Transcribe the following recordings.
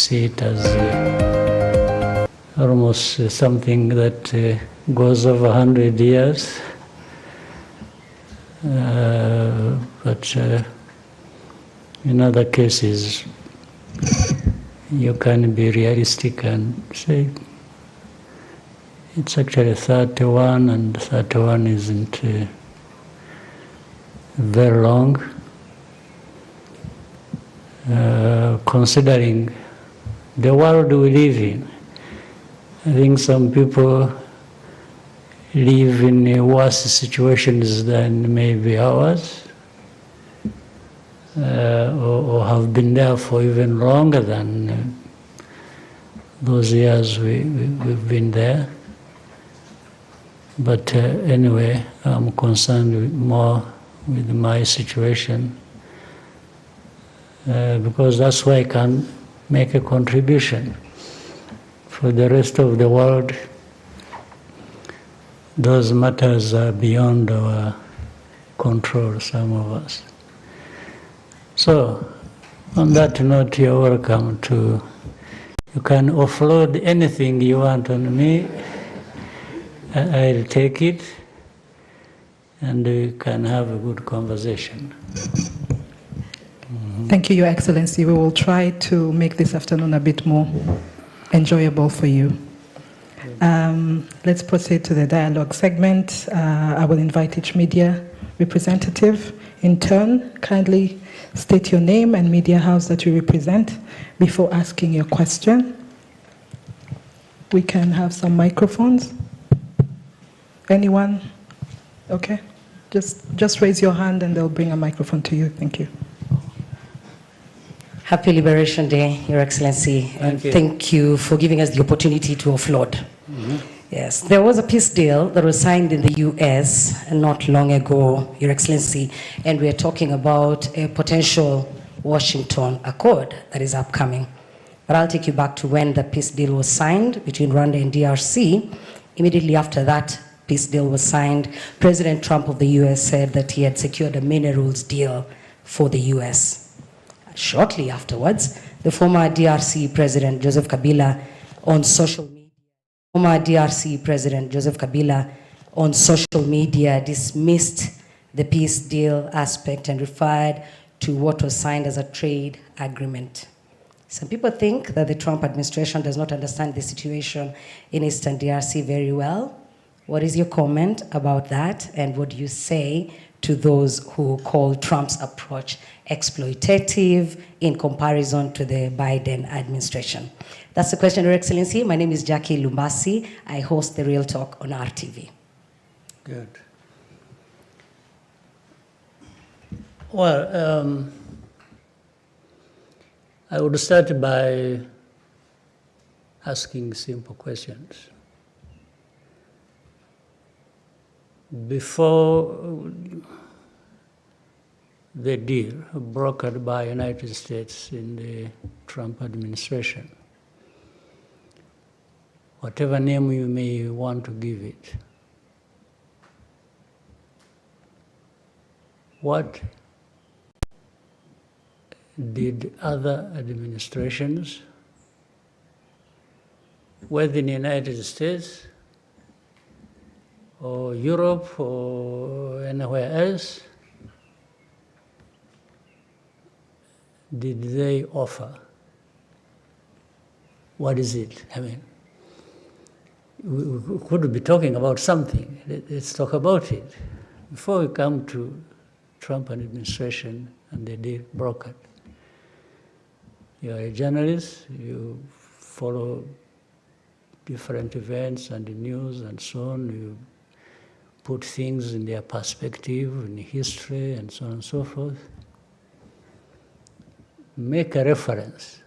see it as almost something that goes over 100 years. But in other cases, you can be realistic and say it's actually 31, and 31 isn't very long. Considering the world we live in, I think some people live in worse situations than maybe ours, or have been there for even longer than those years we've been there. But anyway, I'm concerned more with my situation because that's where I can make a contribution. For the rest of the world, those matters are beyond our control, some of us. So, on that note, you're welcome to, you can offload anything you want on me. I'll take it, and we can have a good conversation. Thank you, Your Excellency. We will try to make this afternoon a bit more enjoyable for you. Let's proceed to the dialogue segment. I will invite each media representative in turn. Kindly state your name and media house that you represent before asking your question. We can have some microphones. Anyone? Okay. Just raise your hand and they'll bring a microphone to you. Thank you. Happy Liberation Day, Your Excellency, and thank you for giving us the opportunity to offload. Mm-hmm. Yes, there was a peace deal that was signed in the US not long ago, Your Excellency, and we are talking about a potential Washington Accord that is upcoming. But I'll take you back to when the peace deal was signed between Rwanda and DRC. Immediately after that peace deal was signed, President Trump of the US said that he had secured a minerals deal for the US. Shortly afterwards, the former DRC President Joseph Kabila on social media dismissed the peace deal aspect and referred to what was signed as a trade agreement. Some people think that the Trump administration does not understand the situation in Eastern DRC very well. What is your comment about that, and what do you say to those who call Trump's approach exploitative in comparison to the Biden administration? That's the question, Your Excellency. My name is Jackie Lumbasi. I host the Real Talk on RTV. Good. Well, I would start by asking simple questions. Before the deal brokered by the United States in the Trump administration, whatever name you may want to give it, what did other administrations, whether in the United States or Europe or anywhere else, did they offer? What is it? I mean, we could be talking about something. Let's talk about it. Before we come to Trump administration and the deal brokered, you're a journalist, you follow different events and the news and so on, you put things in their perspective, in history and so on and so forth. Make a reference.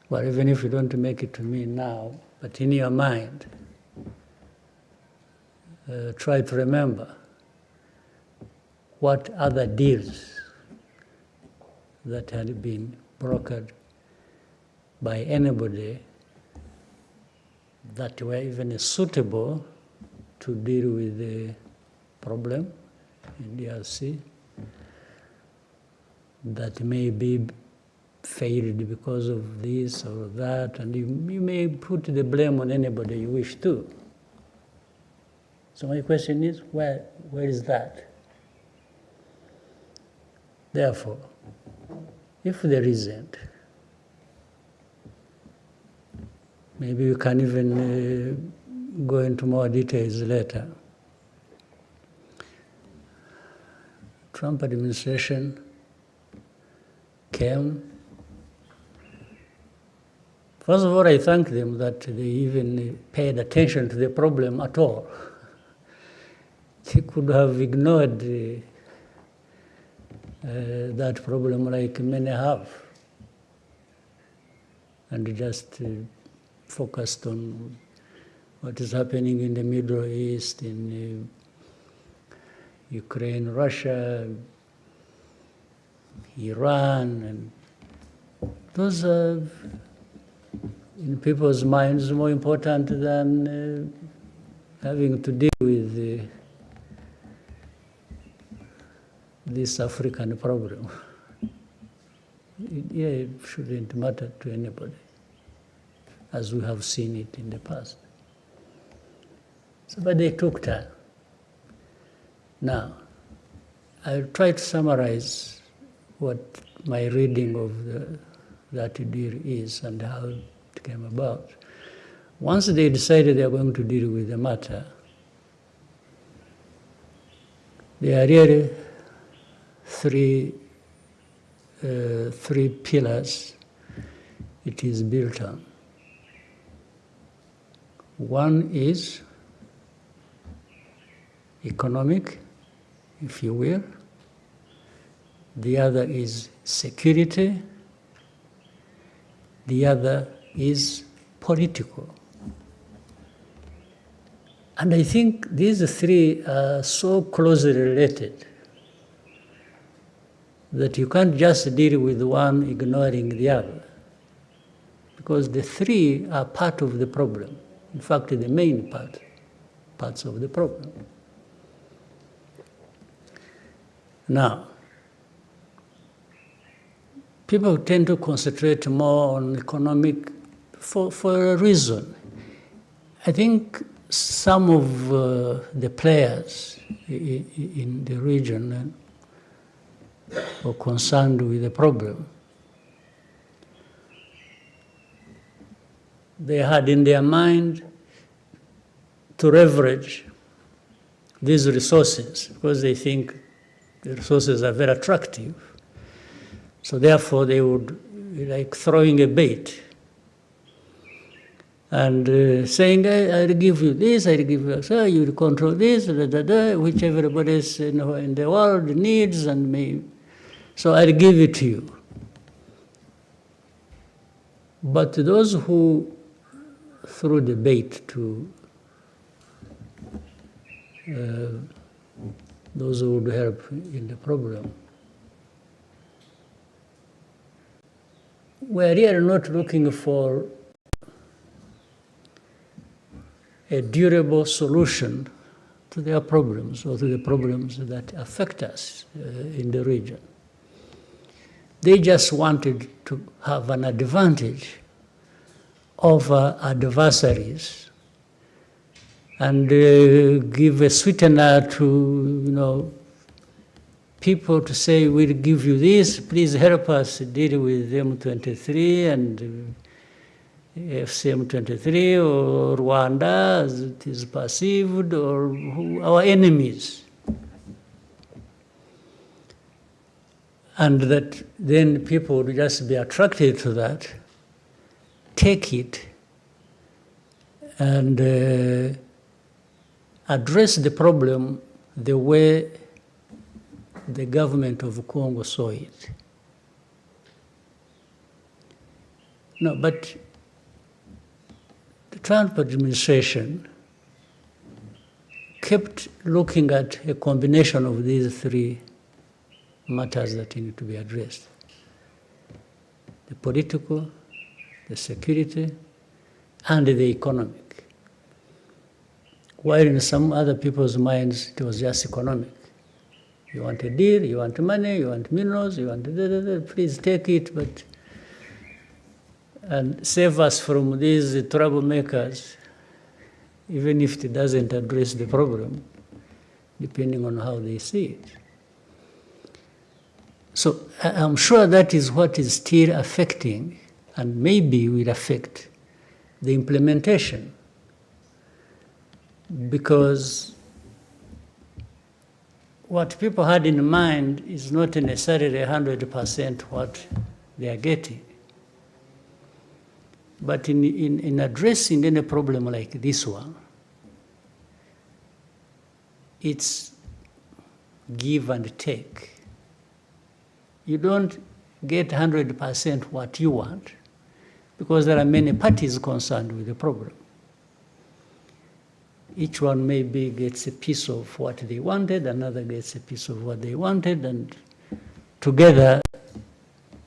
Well, even if you don't make it to me now, but in your mind, try to remember what other deals that had been brokered by anybody that were even suitable to deal with the problem in DRC, that may be failed because of this or that, and you may put the blame on anybody you wish to. So my question is, where is that? Therefore, if there isn't, maybe we can even go into more details later. Trump administration came. First of all, I thank them that they even paid attention to the problem at all. They could have ignored that problem like many have, and just focused on what is happening in the Middle East, in Ukraine, Russia, Iran, and those are, in people's minds, more important than having to deal with this African problem. It shouldn't matter to anybody, as we have seen it in the past. So, but they took time. Now, I'll try to summarize what my reading of that deal is and how it came about. Once they decided they are going to deal with the matter, there are really three pillars it is built on. One is economic, if you will. The other is security. The other is political. And I think these three are so closely related that you can't just deal with one ignoring the other, because the three are part of the problem. In fact, the main parts of the problem. Now, people tend to concentrate more on economic for a reason. I think some of the players in the region were concerned with the problem. They had in their mind to leverage these resources because they think the resources are very attractive. So therefore they would be like throwing a bait and saying, I'll give you this, I'll give you so you control this, which everybody else in the world needs and may. So I'll give it to you. But those who threw the bait to those who would help in the problem, we're really not looking for a durable solution to their problems or to the problems that affect us in the region. They just wanted to have an advantage over adversaries and give a sweetener to people to say, we'll give you this, please help us deal with M23 and FCM23 or Rwanda as it is perceived, or our enemies. And that then people would just be attracted to that, take it, and address the problem the way the government of Congo saw it. No, but the Trump administration kept looking at a combination of these three matters that need to be addressed: the political, the security, and the economic. While in some other people's minds, it was just economic. You want a deal, you want money, you want minerals, you want please take it, but and save us from these troublemakers, even if it doesn't address the problem, depending on how they see it. So I'm sure that is what is still affecting, and maybe will affect, the implementation. Because what people had in mind is not necessarily 100% what they are getting. But in addressing any problem like this one, it's give and take. You don't get 100% what you want, because there are many parties concerned with the problem. Each one maybe gets a piece of what they wanted, another gets a piece of what they wanted, and together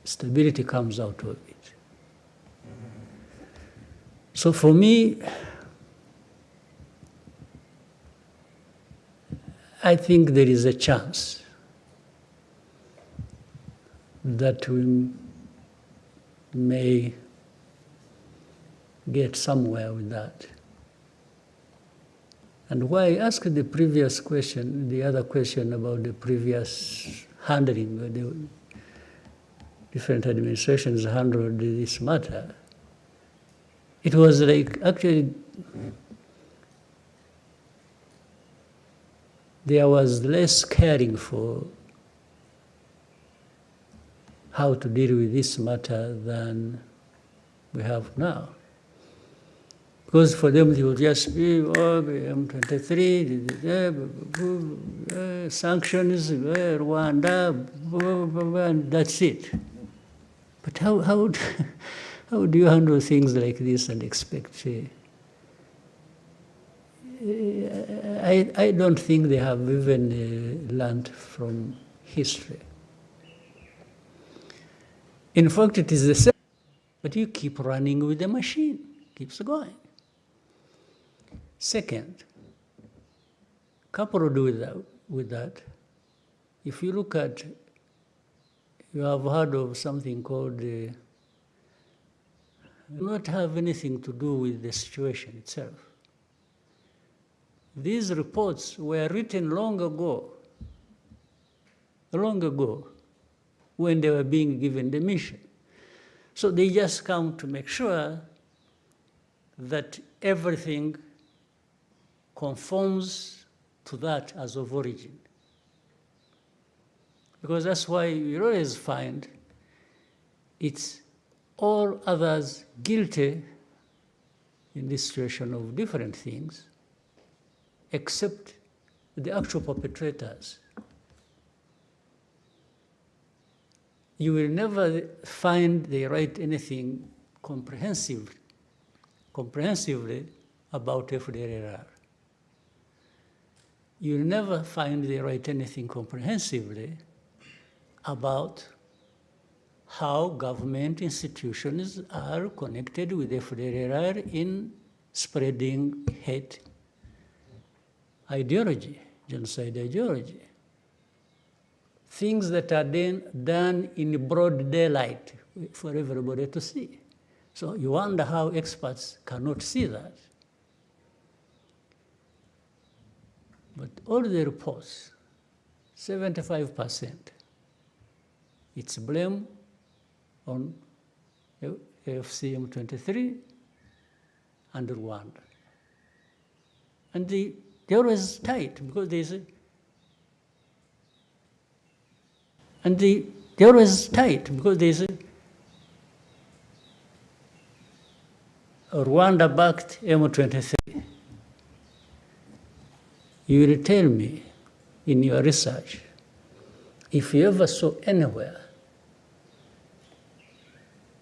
stability comes out of it. So for me, I think there is a chance that we may get somewhere with that. And why I asked the previous question, the other question about the previous handling, the different administrations handled this matter, it was like actually there was less caring for how to deal with this matter than we have now. Because for them, it will just be, M23, sanctions, Rwanda, and that's it. But how do you handle things like this and expect? I don't think they have even learned from history. In fact, it is the same, but you keep running with the machine, keeps going. Second, coupled with that, if you look at, you have heard of something called, not have anything to do with the situation itself. These reports were written long ago, when they were being given the mission. So they just come to make sure that everything conforms to that as of origin. Because that's why you always find it's all others guilty in this situation of different things, except the actual perpetrators. You will never find they write anything comprehensively about FDLR. You'll never find they write anything comprehensively about how government institutions are connected with FDLR in spreading hate ideology, genocide ideology. Things that are done in broad daylight for everybody to see. So you wonder how experts cannot see that. But all the reports, 75%, it's blame on AFCM23 and Rwanda. And they're always tight because they say, they're always tight because they say, Rwanda backed M23. You will tell me in your research, if you ever saw anywhere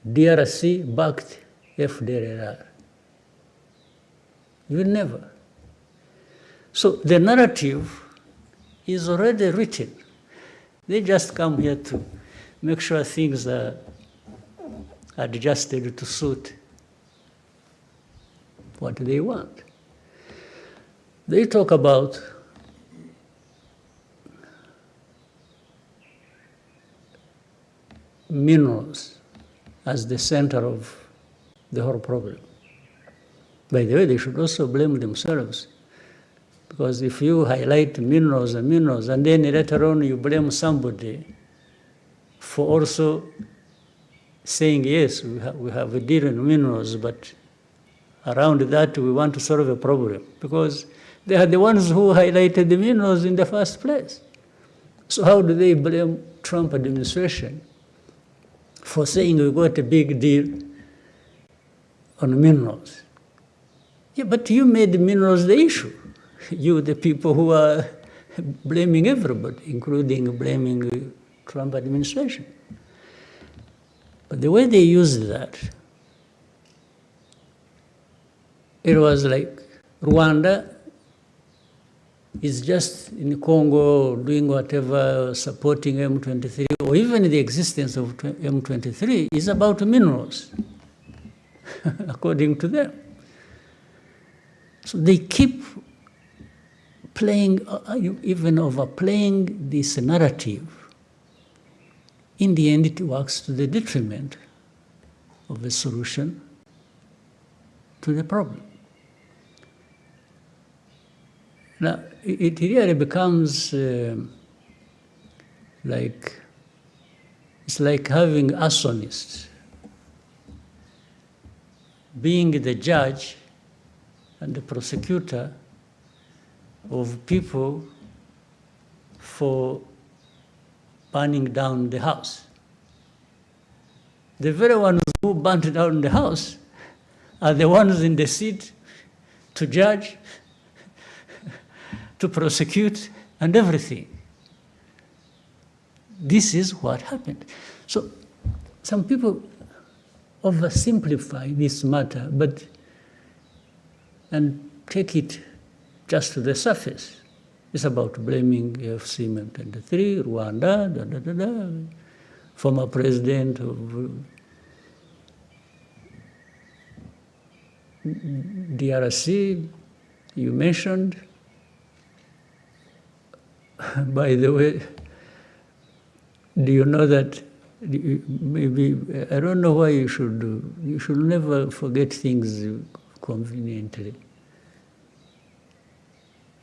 DRC backed FDLR, you will never. So the narrative is already written. They just come here to make sure things are adjusted to suit what they want. They talk about minerals as the center of the whole problem. By the way, they should also blame themselves. Because if you highlight minerals, and then later on you blame somebody for also saying, yes, we have a deal in minerals, but around that we want to solve a problem. Because they are the ones who highlighted the minerals in the first place. So how do they blame Trump administration for saying we got a big deal on minerals? Yeah, but you made the minerals the issue. You, the people who are blaming everybody, including blaming the Trump administration. But the way they used that, it was like Rwanda is just in Congo doing whatever, supporting M23, or even the existence of M23 is about minerals, according to them. So they keep playing, even overplaying this narrative. In the end, it works to the detriment of the solution to the problem. Now, it really becomes like, it's like having arsonists being the judge and the prosecutor of people for burning down the house. The very ones who burnt down the house are the ones in the seat to judge, to prosecute, and everything. This is what happened. So some people oversimplify this matter, and take it just to the surface. It's about blaming FC M23, Rwanda, former president of DRC, you mentioned. By the way, do you know that maybe, I don't know why you should never forget things conveniently.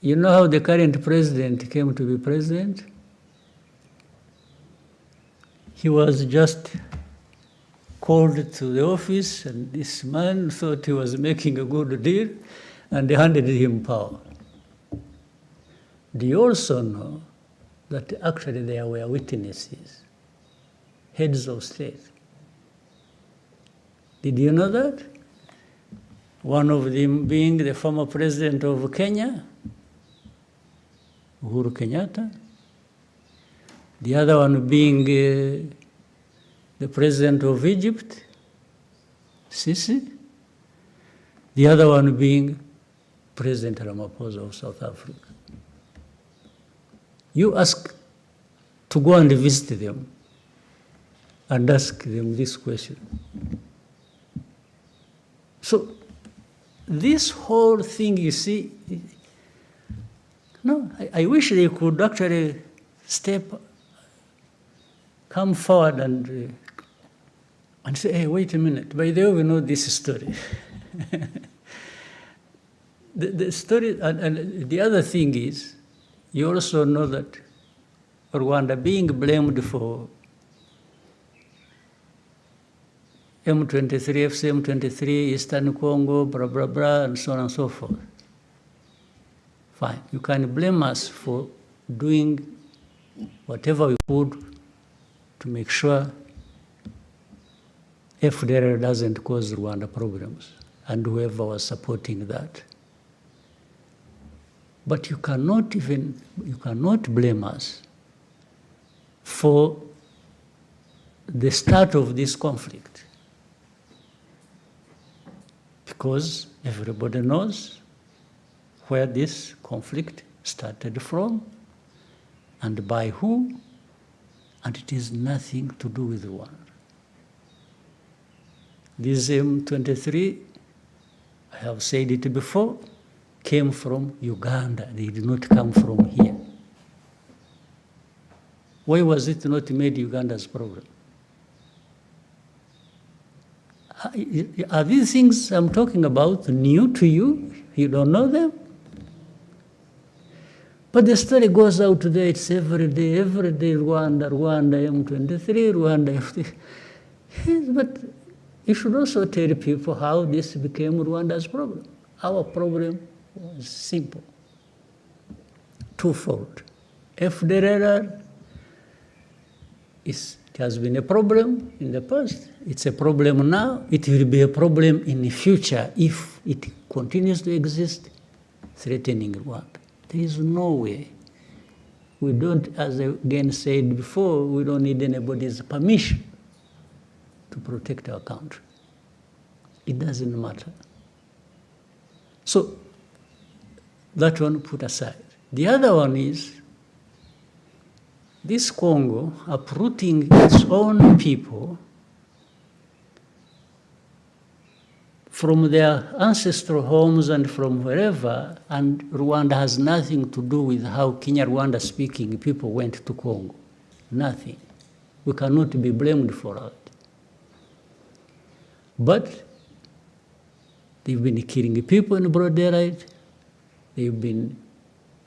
You know how the current president came to be president? He was just called to the office, and this man thought he was making a good deal, and they handed him power. Do you also know that actually there were witnesses, heads of state? Did you know that? One of them being the former president of Kenya, Uhuru Kenyatta. The other one being the president of Egypt, Sisi. The other one being President Ramaphosa of South Africa. You ask to go and visit them and ask them this question. So this whole thing, you see, no, I wish they could actually come forward and say, hey, wait a minute, by the way, we know this story. the story, and the other thing is, you also know that Rwanda being blamed for M23, FC-M23, Eastern Congo, blah, blah, blah, and so on and so forth. Fine, you can blame us for doing whatever we could to make sure FDR doesn't cause Rwanda problems, and whoever was supporting that. But you cannot blame us for the start of this conflict, because everybody knows where this conflict started from and by who, and it is nothing to do with Rwanda. This M23, I have said it before, came from Uganda. They did not come from here. Why was it not made Uganda's problem? Are these things I'm talking about new to you? You don't know them? But the story goes out there, it's every day, Rwanda, M23, Rwanda, FD. Yes, but you should also tell people how this became Rwanda's problem. Our problem was simple, twofold. FDLR it has been a problem in the past. It's a problem now. It will be a problem in the future if it continues to exist, threatening Rwanda. There is no way. We don't, as I again said before, we don't need anybody's permission to protect our country. It doesn't matter. So that one put aside. The other one is this Congo uprooting its own people from their ancestral homes and from wherever, and Rwanda has nothing to do with how Kinyarwanda speaking people went to Congo. Nothing. We cannot be blamed for that. But they've been killing people in broad daylight. They've been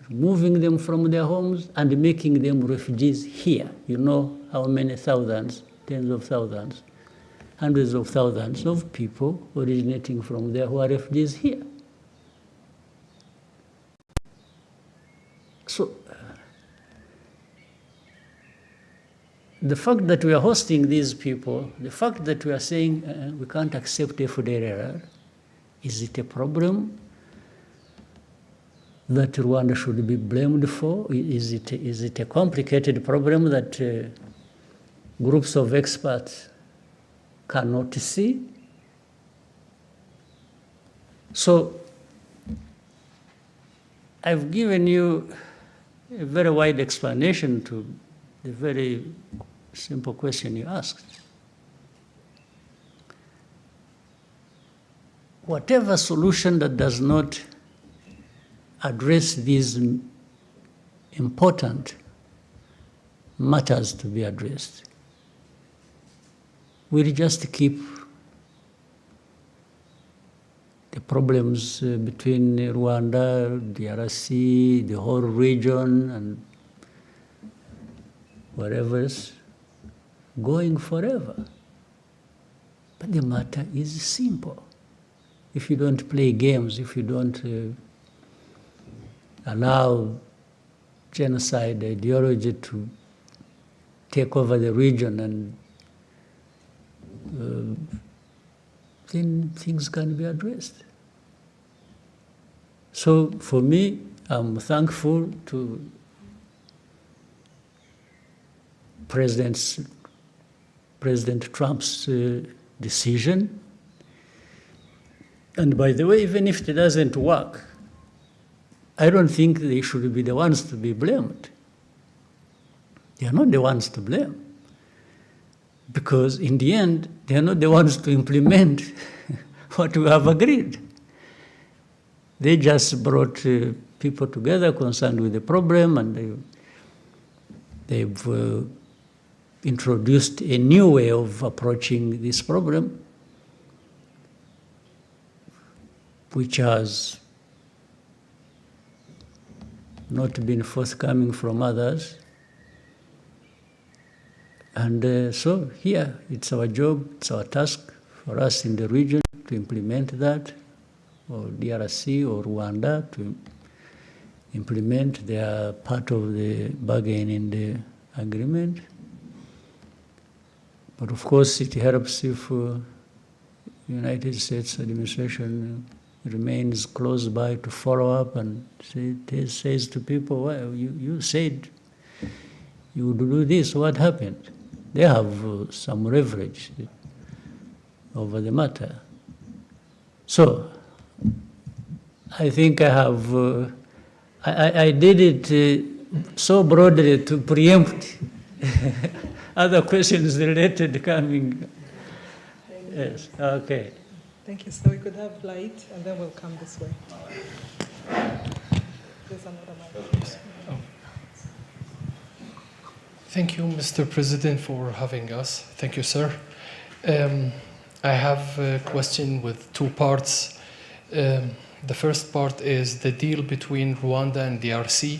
removing them from their homes and making them refugees here. You know how many thousands, tens of thousands, hundreds of thousands of people originating from there who are refugees here. So the fact that we are hosting these people, the fact that we are saying we can't accept FDLR, is it a problem that Rwanda should be blamed for? Is it a complicated problem that groups of experts cannot see? So I've given you a very wide explanation to the very simple question you asked. Whatever solution that does not address these important matters to be addressed will just keep the problems between Rwanda, DRC, the whole region, and wherever else going forever. But the matter is simple. If you don't play games, if you don't allow genocide ideology to take over the region, and then things can be addressed. So for me, I'm thankful to President Trump's decision. And by the way, even if it doesn't work, I don't think they should be the ones to be blamed. They are not the ones to blame. Because in the end, they are not the ones to implement what we have agreed. They just brought people together concerned with the problem, and they've introduced a new way of approaching this problem, which has not been forthcoming from others. And so here, it's our job, it's our task for us in the region to implement that, or DRC or Rwanda to implement their part of the bargain in the agreement. But of course, it helps if the United States administration remains close by to follow up and says to people, well, you said you would do this, what happened? They have some leverage over the matter. So I think I have, I did it so broadly to preempt other questions related coming. Yes, okay. Thank you. So we could have light, and then we'll come this way. There's another mic. Thank you, Mr. President, for having us. Thank you, sir. I have a question with two parts. The first part is the deal between Rwanda and DRC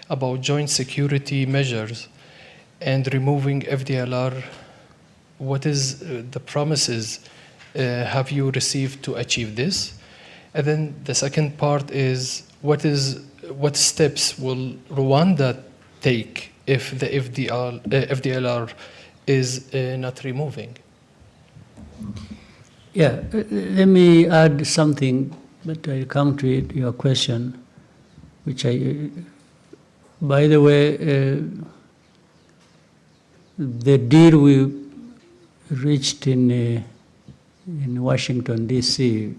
about joint security measures and removing FDLR. What is the promises have you received to achieve this? And then the second part is what steps will Rwanda take if the FDLR is not removing? Yeah, let me add something, but I come to it, your question, which by the way, the deal we reached in Washington, D.C.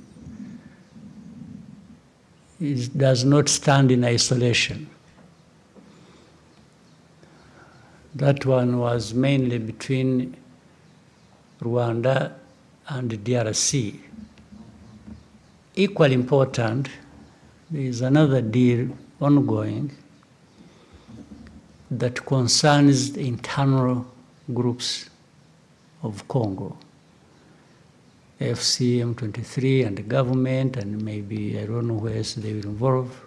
does not stand in isolation. That one was mainly between Rwanda and DRC. Equally important, there is another deal ongoing that concerns the internal groups of Congo, FC, M23, and the government, and maybe I don't know where else they will involve,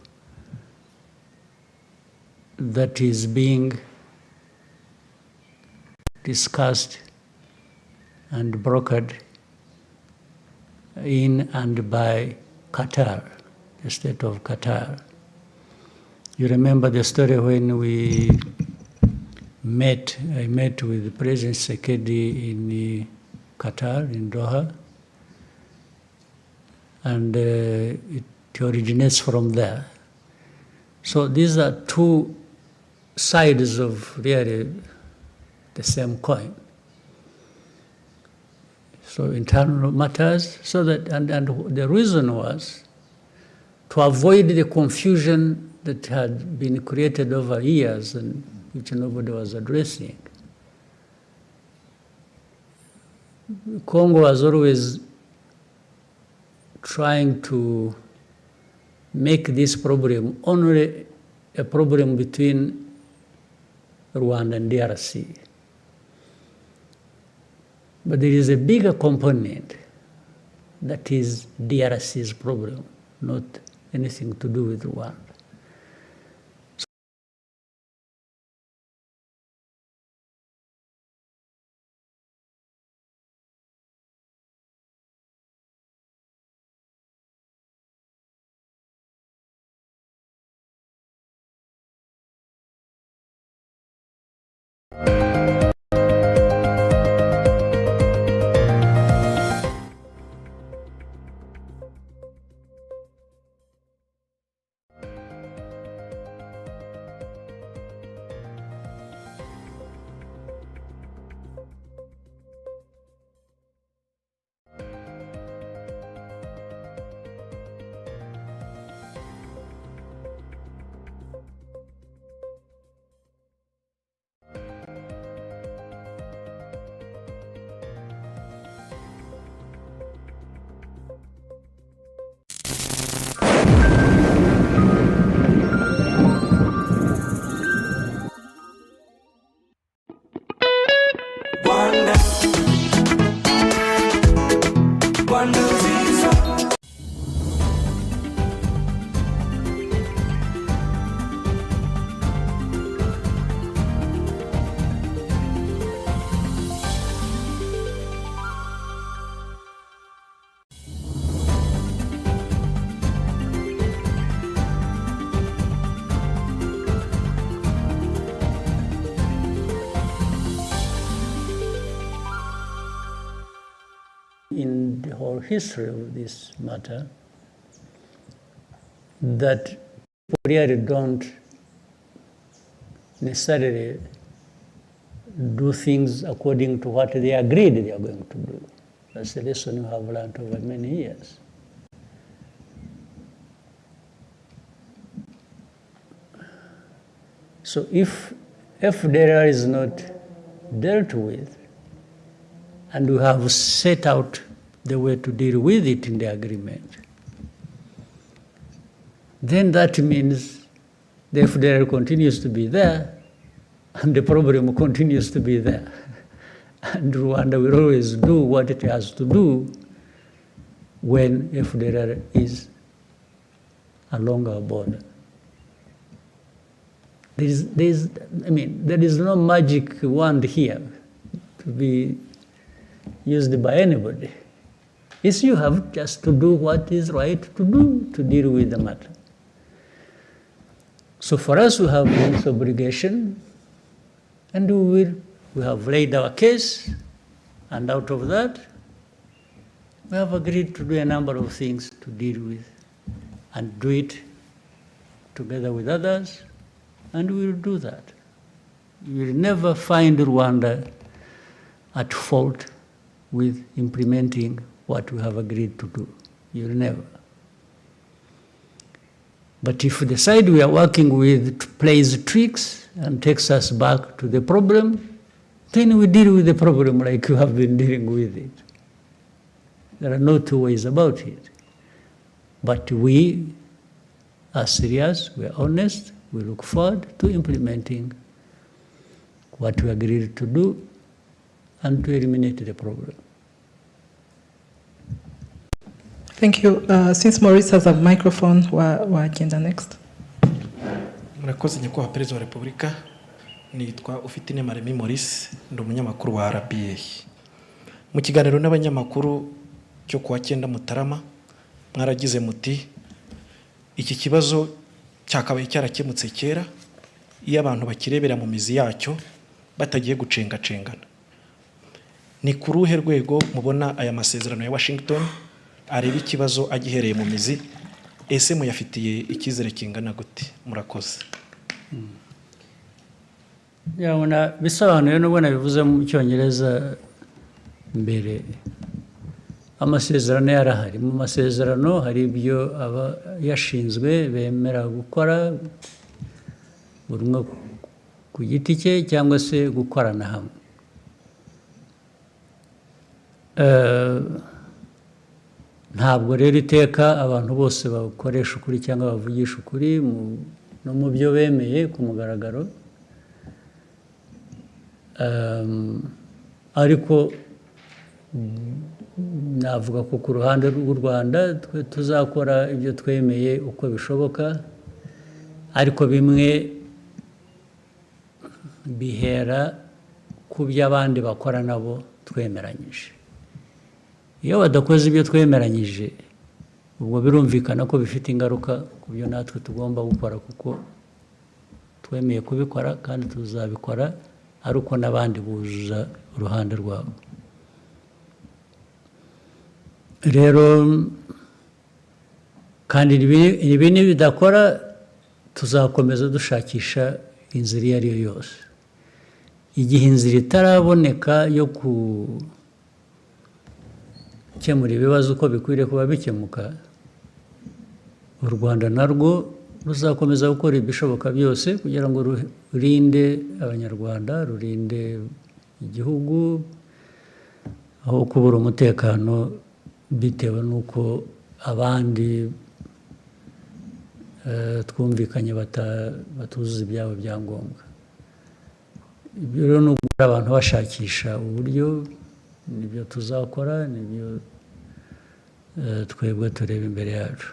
that is being discussed and brokered in and by Qatar, the state of Qatar. You remember the story when I met with President Tshisekedi in Qatar, in Doha, and it originates from there. So these are two sides of really the same coin. So internal matters, so that, and the reason was to avoid the confusion that had been created over years and which nobody was addressing. Congo was always trying to make this problem only a problem between Rwanda and DRC. But there is a bigger component that is DRC's problem, not anything to do with Rwanda. In the whole history of this matter, that people really don't necessarily do things according to what they agreed they are going to do. That's a lesson you have learned over many years. So if FDLR is not dealt with, and we have set out the way to deal with it in the agreement, then that means the FDLR continues to be there and the problem continues to be there. And Rwanda will always do what it has to do when FDLR is along our border. There is no magic wand here to be used by anybody. It's you have just to do what is right to do to deal with the matter. So for us, we have this obligation, and we have laid our case, and out of that, we have agreed to do a number of things to deal with, and do it together with others, and we will do that. You will never find Rwanda at fault with implementing what we have agreed to do. You will never. But if the side we are working with plays tricks and takes us back to the problem, then we deal with the problem like you have been dealing with it. There are no two ways about it. But we are serious, we are honest, we look forward to implementing what we agreed to do and to eliminate the problem. Thank you. Since Maurice has a microphone, we'll agenda next. Murakoze nyakubahwa Perezida wa Repubulika, nitwa Ufitine Maremi Maurice, ndi umunyamakuru wa RBA. Mu kiganiro n'abanyamakuru cyo kuwa 9 Mutarama, mwaragize muti iki kibazo cyakabaye cyarakemutse kera iyo abantu bakirebera mu mizi yacyo batagiye gucengacengana. Ni ku ruhe rwego mubona aya masezerano ya Washington areba ikibazo agihereye mu mizi, ese muyafitiye icyizere kingana gute? Murakoze. Yabona bisobanuye n'ubwo nabivuze mu Cyongereza mbere. Amasezerano yarahari. Mu masezerano hari ibyo aba yashinzwe bemera gukora buri umwe ku giti cye cyangwa se gukorana hamwe. Ntabwo rero iteka abantu bose bakoresha ukuri cyangwa bavugisha ukuri no mu byo bemeye ku mugaragaro, ariko navuga ko ku ruhande rw'u Rwanda tuzakora ibyo twemeye uko bishoboka, ariko bimwe bihera ku byo abandi bakora nabo twemeranyije. Iyo badakoze ibyo twemeranyije, ubwo birumvikana ko bifite ingaruka ku byo natwe tugomba gukora, kuko twemeye kubikora kandi tuzabikora ari uko n'abandi buzuza uruhande rwabo. Rero kandi ibi nibidakora tuzakomeza dushakisha inzira iyo ari yo yose. Igihe inzira itaraboneka yo gukemura ibibazo uko bikwiriye kuba bikemuka, u Rwanda narwo ruzakomeza gukora ibishoboka byose kugira ngo rurinde abanyarwanda, rurinde igihugu aho kubura umutekano bitewe n'uko abandi twumvikanye batuzuza ibyabo byangombwa. Ibyo rero ni ugukora abantu bashakisha uburyo, nibyo tuzakora, nibyo twebwe tureba imbere yacu.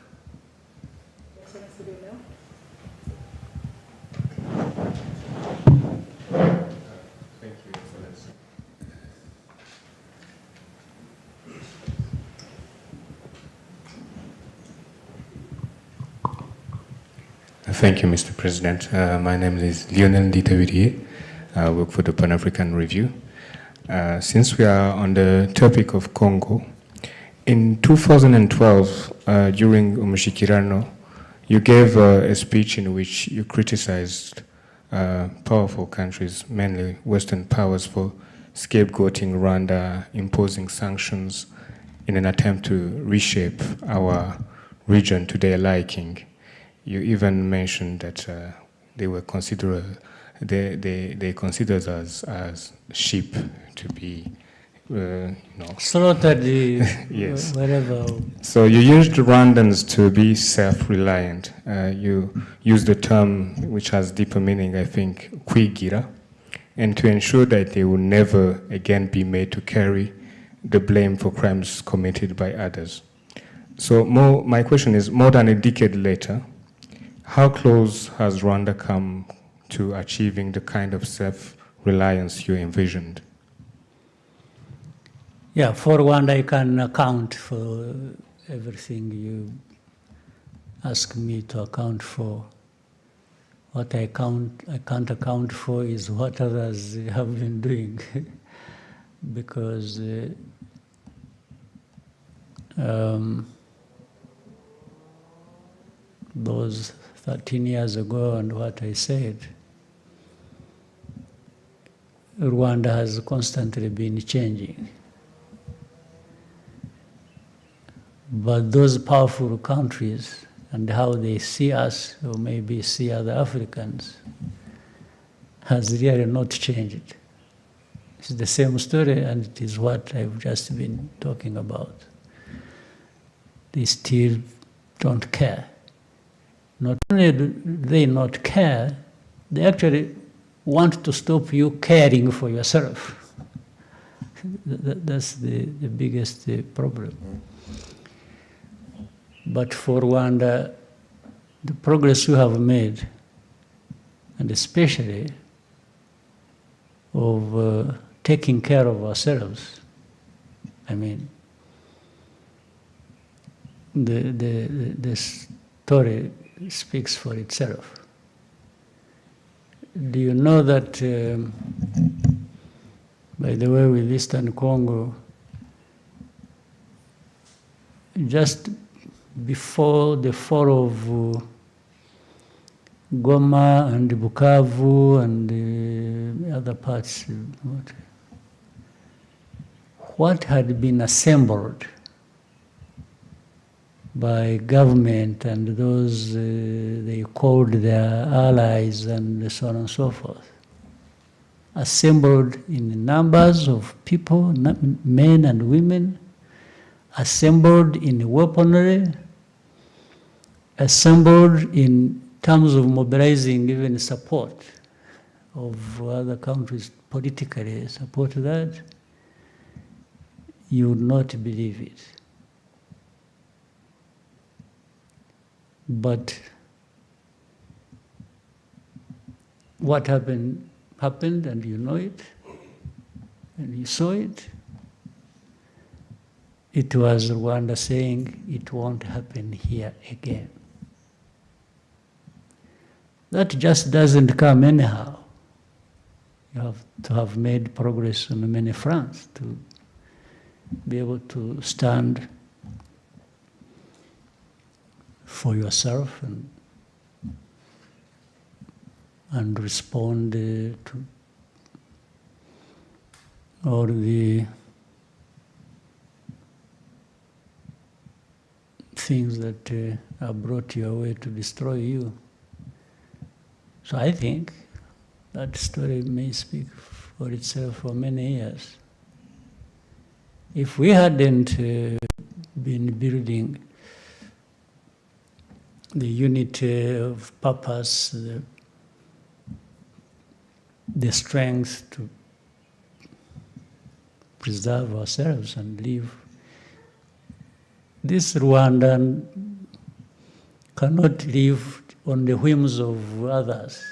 Thank you, Mr. President. My name is Lionel Ditavirie. I work for the Pan-African Review. Since we are on the topic of Congo, in 2012, during Kugirana, you gave a speech in which you criticized powerful countries, mainly Western powers, for scapegoating Rwanda, imposing sanctions in an attempt to reshape our region to their liking. You even mentioned that they considered us as sheep to be, slaughtered, yes. Wherever. So you used Rwandans to be self-reliant. You used the term which has deeper meaning, I think, kwigira, and to ensure that they will never again be made to carry the blame for crimes committed by others. So my question is, more than a decade later, how close has Rwanda come to achieving the kind of self-reliance you envisioned? Yeah, for Rwanda, I can account for everything you ask me to account for. What I can't account for is what others have been doing, because those 13 years ago and what I said, Rwanda has constantly been changing. But those powerful countries and how they see us, or maybe see other Africans, has really not changed. It's the same story, and it is what I've just been talking about. They still don't care. Not only do they not care, they actually want to stop you caring for yourself. That's the biggest problem. But for Rwanda, the progress we have made, and especially of taking care of ourselves, I mean, the story speaks for itself. Do you know that, by the way, with Eastern Congo, just before the fall of Goma and Bukavu and the other parts, what had been assembled by government and those they called their allies and so on and so forth, assembled in numbers of people, men and women, assembled in weaponry, assembled in terms of mobilizing even support of other countries politically support that, you would not believe it. But what happened, and you know it, and you saw it. It was Rwanda saying it won't happen here again. That just doesn't come anyhow. You have to have made progress on many fronts to be able to stand for yourself and respond to all the things that are brought your way to destroy you. So I think that story may speak for itself for many years. If we hadn't been building the unity of purpose, the strength to preserve ourselves and live, this Rwandan cannot live on the whims of others.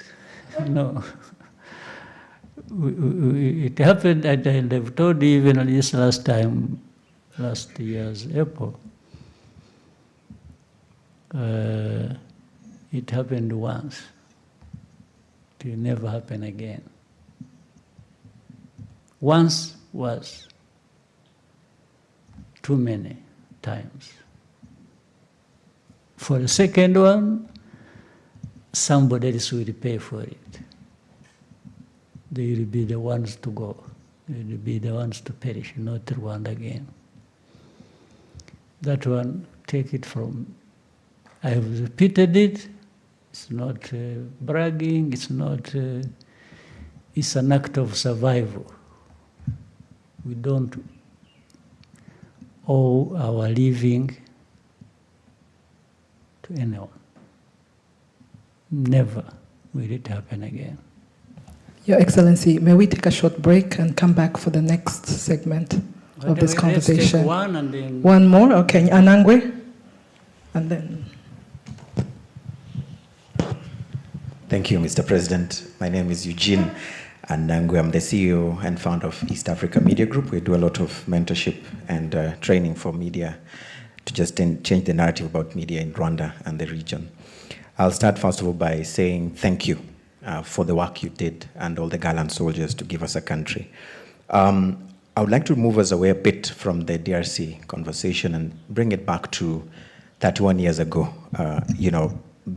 No. It happened, and I've told you even this last year's April, it happened once. It will never happen again. Once was too many times. For the second one, somebody else will pay for it. They will be the ones to go. They will be the ones to perish, not Rwanda again. That one, take it from, I have repeated it. It's not bragging, it's not, it's an act of survival. We don't owe our living to anyone. Never will it happen again. Your Excellency, may we take a short break and come back for the next segment of this conversation? Let's take one and then... One more? Okay, Anangwe? And then... Thank you, Mr. President. My name is Eugene Anangwe. I'm the CEO and founder of East Africa Media Group. We do a lot of mentorship and training for media to just change the narrative about media in Rwanda and the region. I'll start first of all by saying thank you for the work you did and all the gallant soldiers to give us a country. I would like to move us away a bit from the DRC conversation and bring it back to 31 years ago.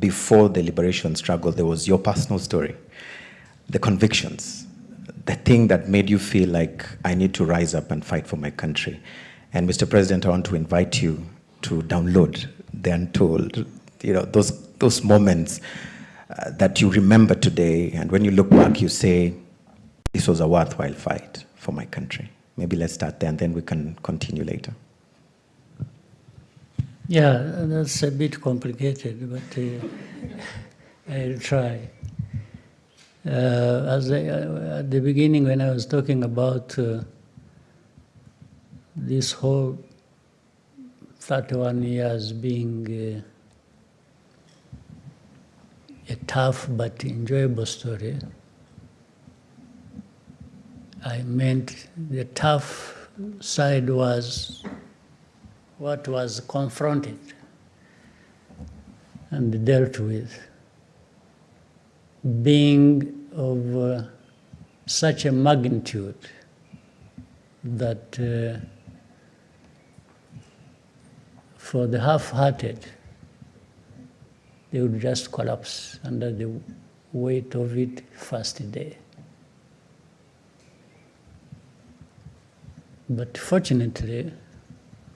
Before the liberation struggle, there was your personal story, the convictions, the thing that made you feel like I need to rise up and fight for my country. And Mr. President, I want to invite you to download the Untold, those moments that you remember today, and when you look back, you say, this was a worthwhile fight for my country. Maybe let's start there, and then we can continue later. Yeah, that's a bit complicated, but I'll try. At the beginning, when I was talking about this whole 31 years being a tough but enjoyable story, I meant the tough side was what was confronted and dealt with, being of such a magnitude that for the half-hearted, they would just collapse under the weight of it first day. But fortunately,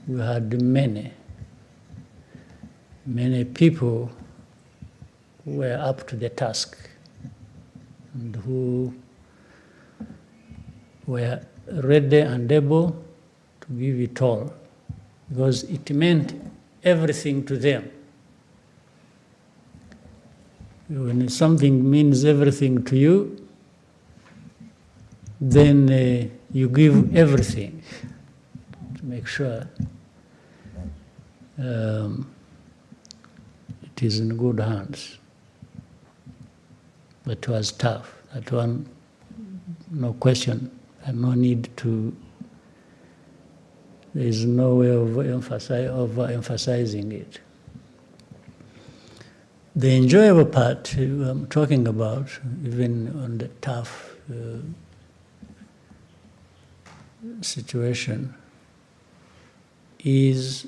we had many people who were up to the task and who were ready and able to give it all, because it meant everything to them. When something means everything to you, then you give everything to make sure it is in good hands. But it was tough. That one, no question, and no need to. There is no way of emphasizing it. The enjoyable part I'm talking about, even on the tough situation, is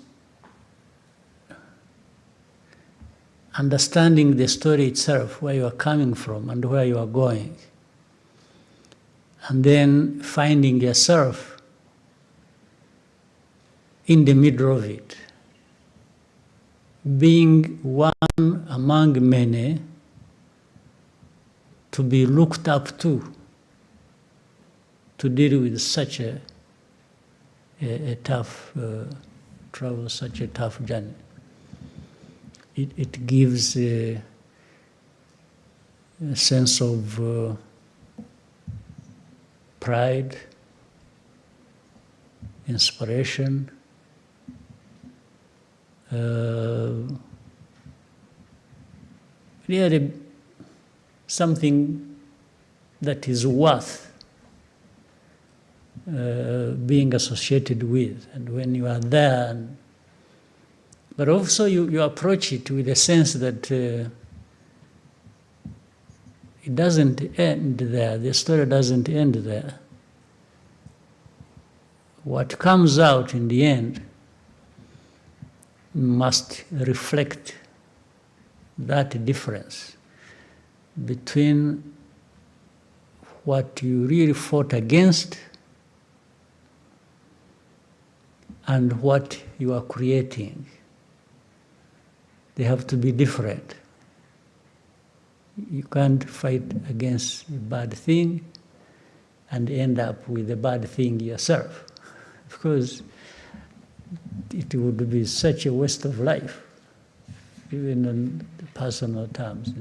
understanding the story itself, where you are coming from and where you are going, and then finding yourself in the middle of it, being one among many to be looked up to deal with such a tough travel, such a tough journey. It gives a sense of pride, inspiration, really something that is worth being associated with. And when you are there, but also you approach it with a sense that it doesn't end there. The story doesn't end there. What comes out in the end must reflect that difference between what you really fought against and what you are creating. They have to be different. You can't fight against a bad thing and end up with a bad thing yourself, because it would be such a waste of life, even in personal terms.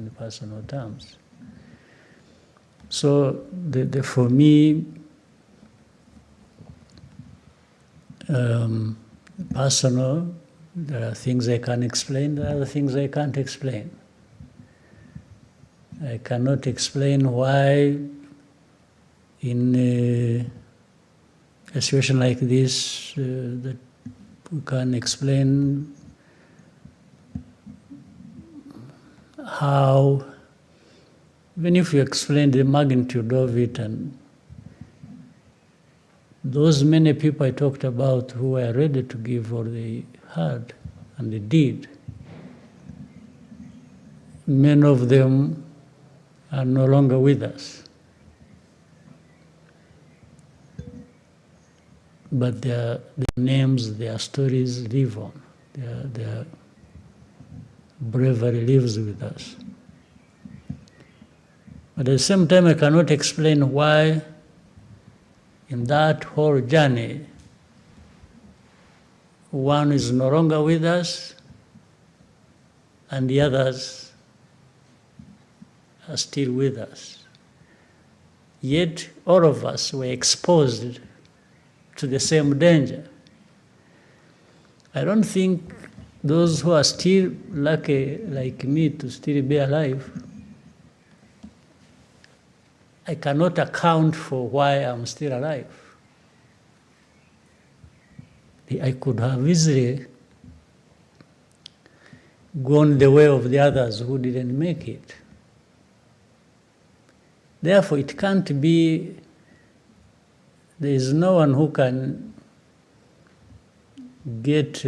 So for me, personal, there are things I can explain, there are other things I can't explain. I cannot explain why in a situation like this that we can explain how, even if you explain the magnitude of it, and those many people I talked about who were ready to give all they had, and they did, many of them are no longer with us. But their names, their stories live on. Their bravery lives with us. But at the same time, I cannot explain why in that whole journey, one is no longer with us and the others are still with us. Yet all of us were exposed to the same danger. I don't think those who are still lucky like me to still be alive, I cannot account for why I'm still alive. I could have easily gone the way of the others who didn't make it. Therefore, it can't be, there is no one who can get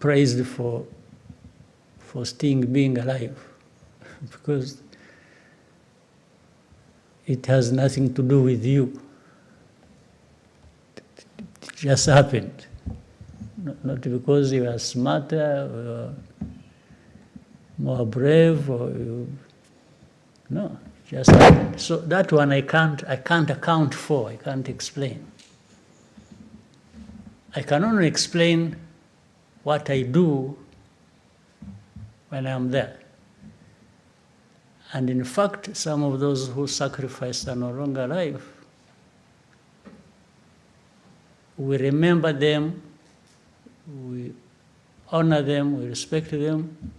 praised for still being alive, because it has nothing to do with you. It just happened. Not because you are smarter or more brave or no, just happened. So that one I can't account for, I can't explain. I can only explain what I do when I'm there. And in fact, some of those who sacrificed are no longer alive. We remember them, we honor them, we respect them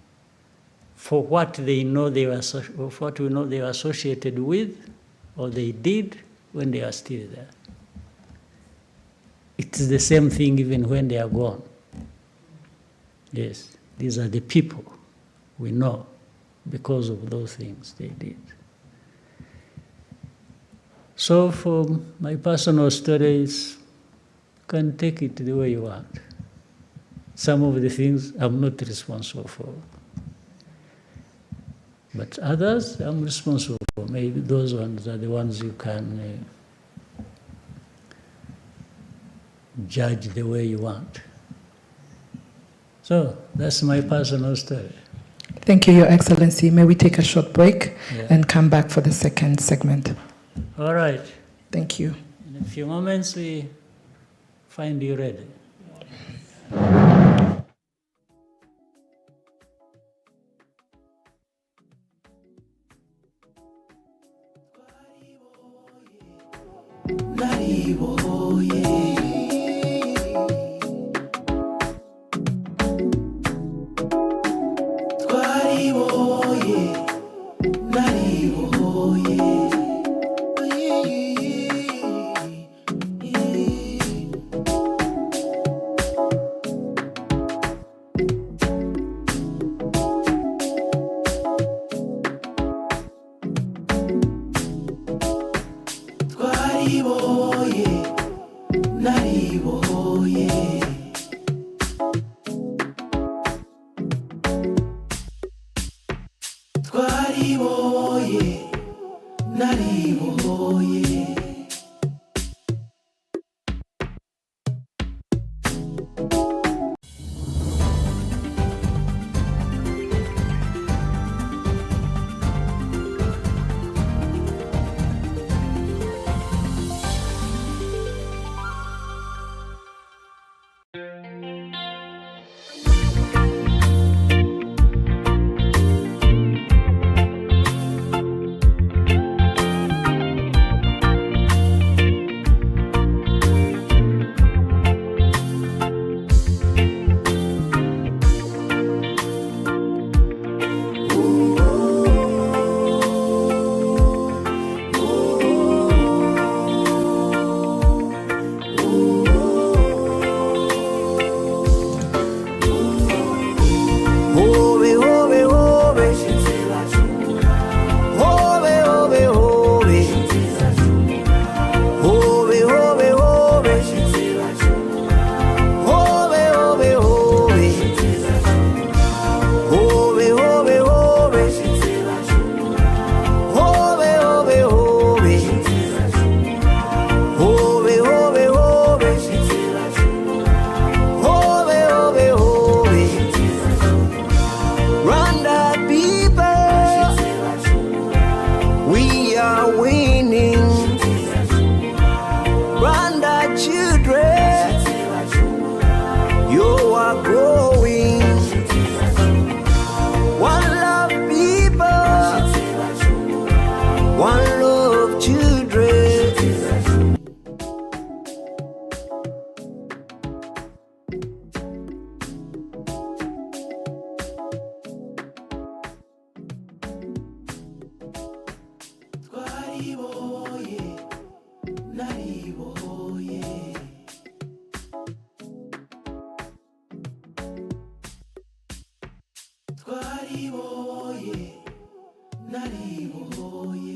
for what they know they were, what we know they were associated with, or they did when they are still there. It is the same thing even when they are gone. Yes, these are the people we know because of those things they did. So for my personal stories, you can take it the way you want. Some of the things I'm not responsible for. But others I'm responsible for. Maybe those ones are the ones you can judge the way you want. So that's my personal story. Thank you, Your Excellency. May we take a short break and come back for the second segment? All right. Thank you. In a few moments, we find you ready. twariboye nariboye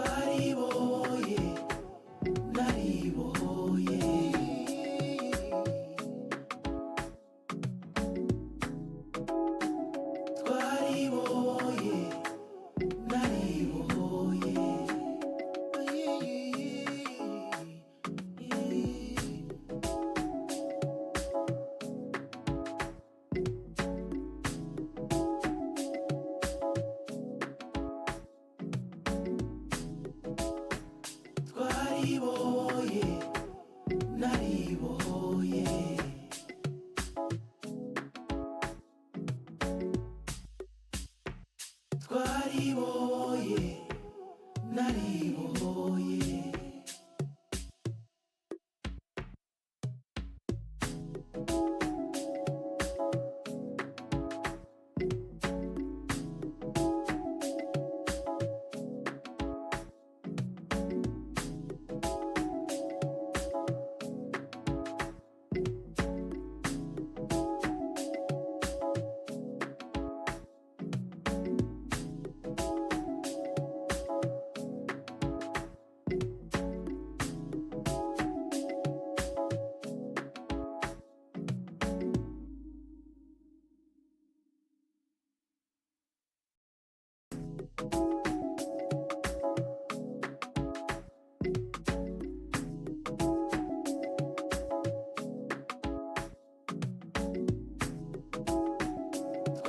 twariboye nariboye twariboye nariboye twariboye nariboye twariboye nariboye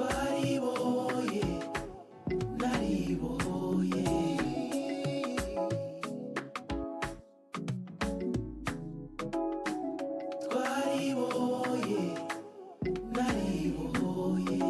twariboye nariboye twariboye nariboye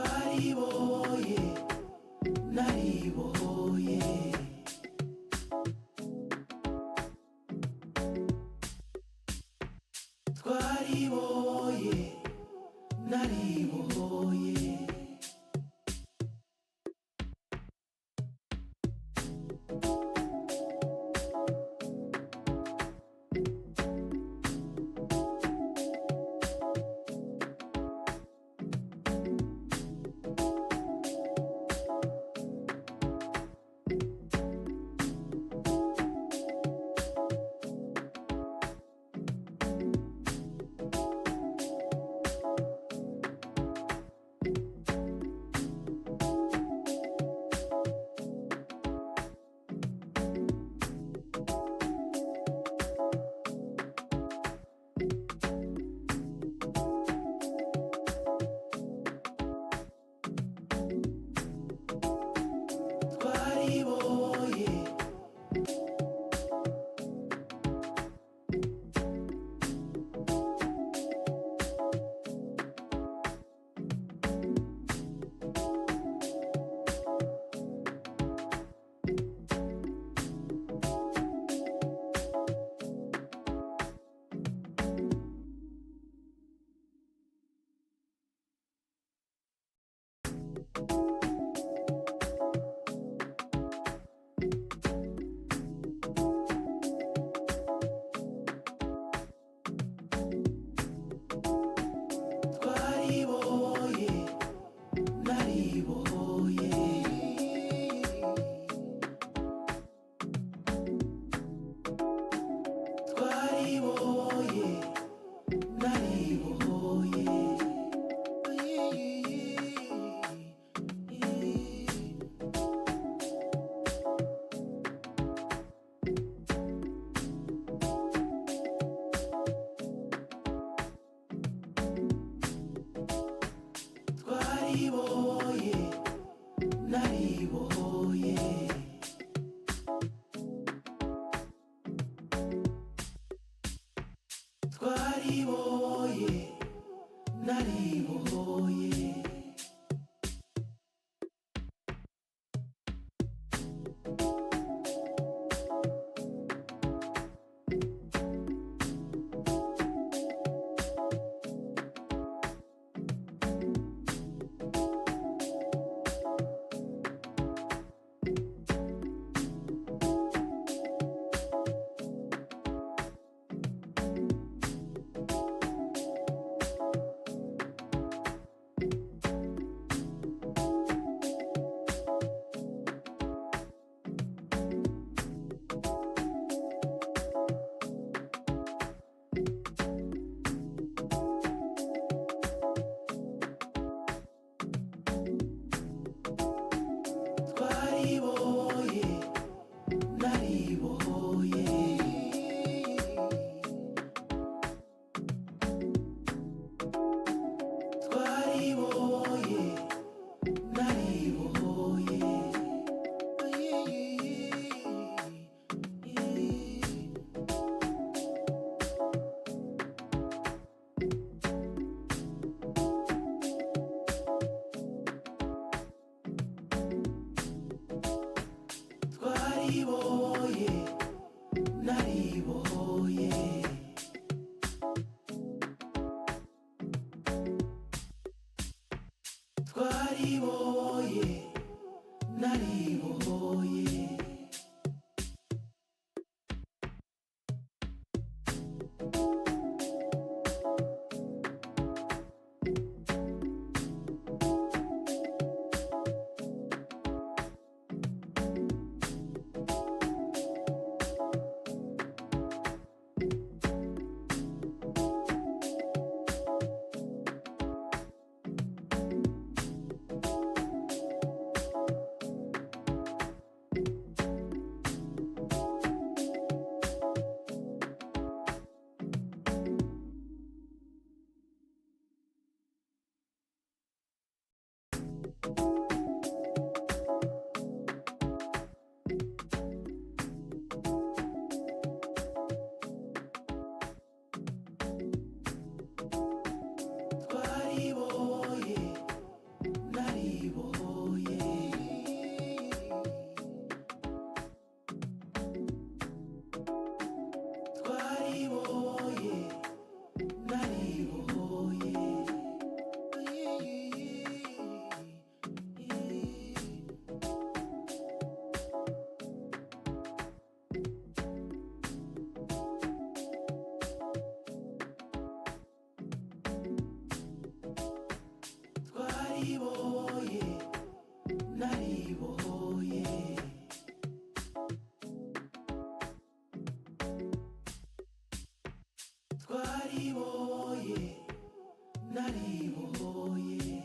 twariboye nariboye twariboye nariboye twariboye nariboye twariboye nariboye twariboye nariboye twariboye nariboye twariboye nariboye twariboye nariboye twariboye nariboye twariboye nariboye twariboye nariboye twariboye nariboye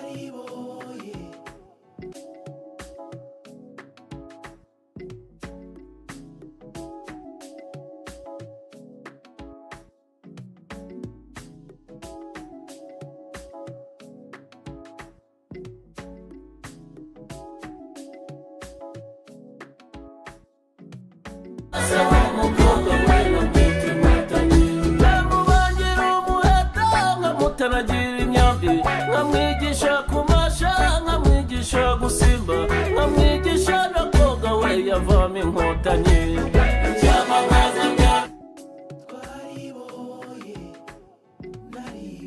twariboye Tanagira inyambi nkamwigisha kumasha nkamwigisha gusimba nkamwigisha no koga we yavamo inkotanyi twariboye nariboye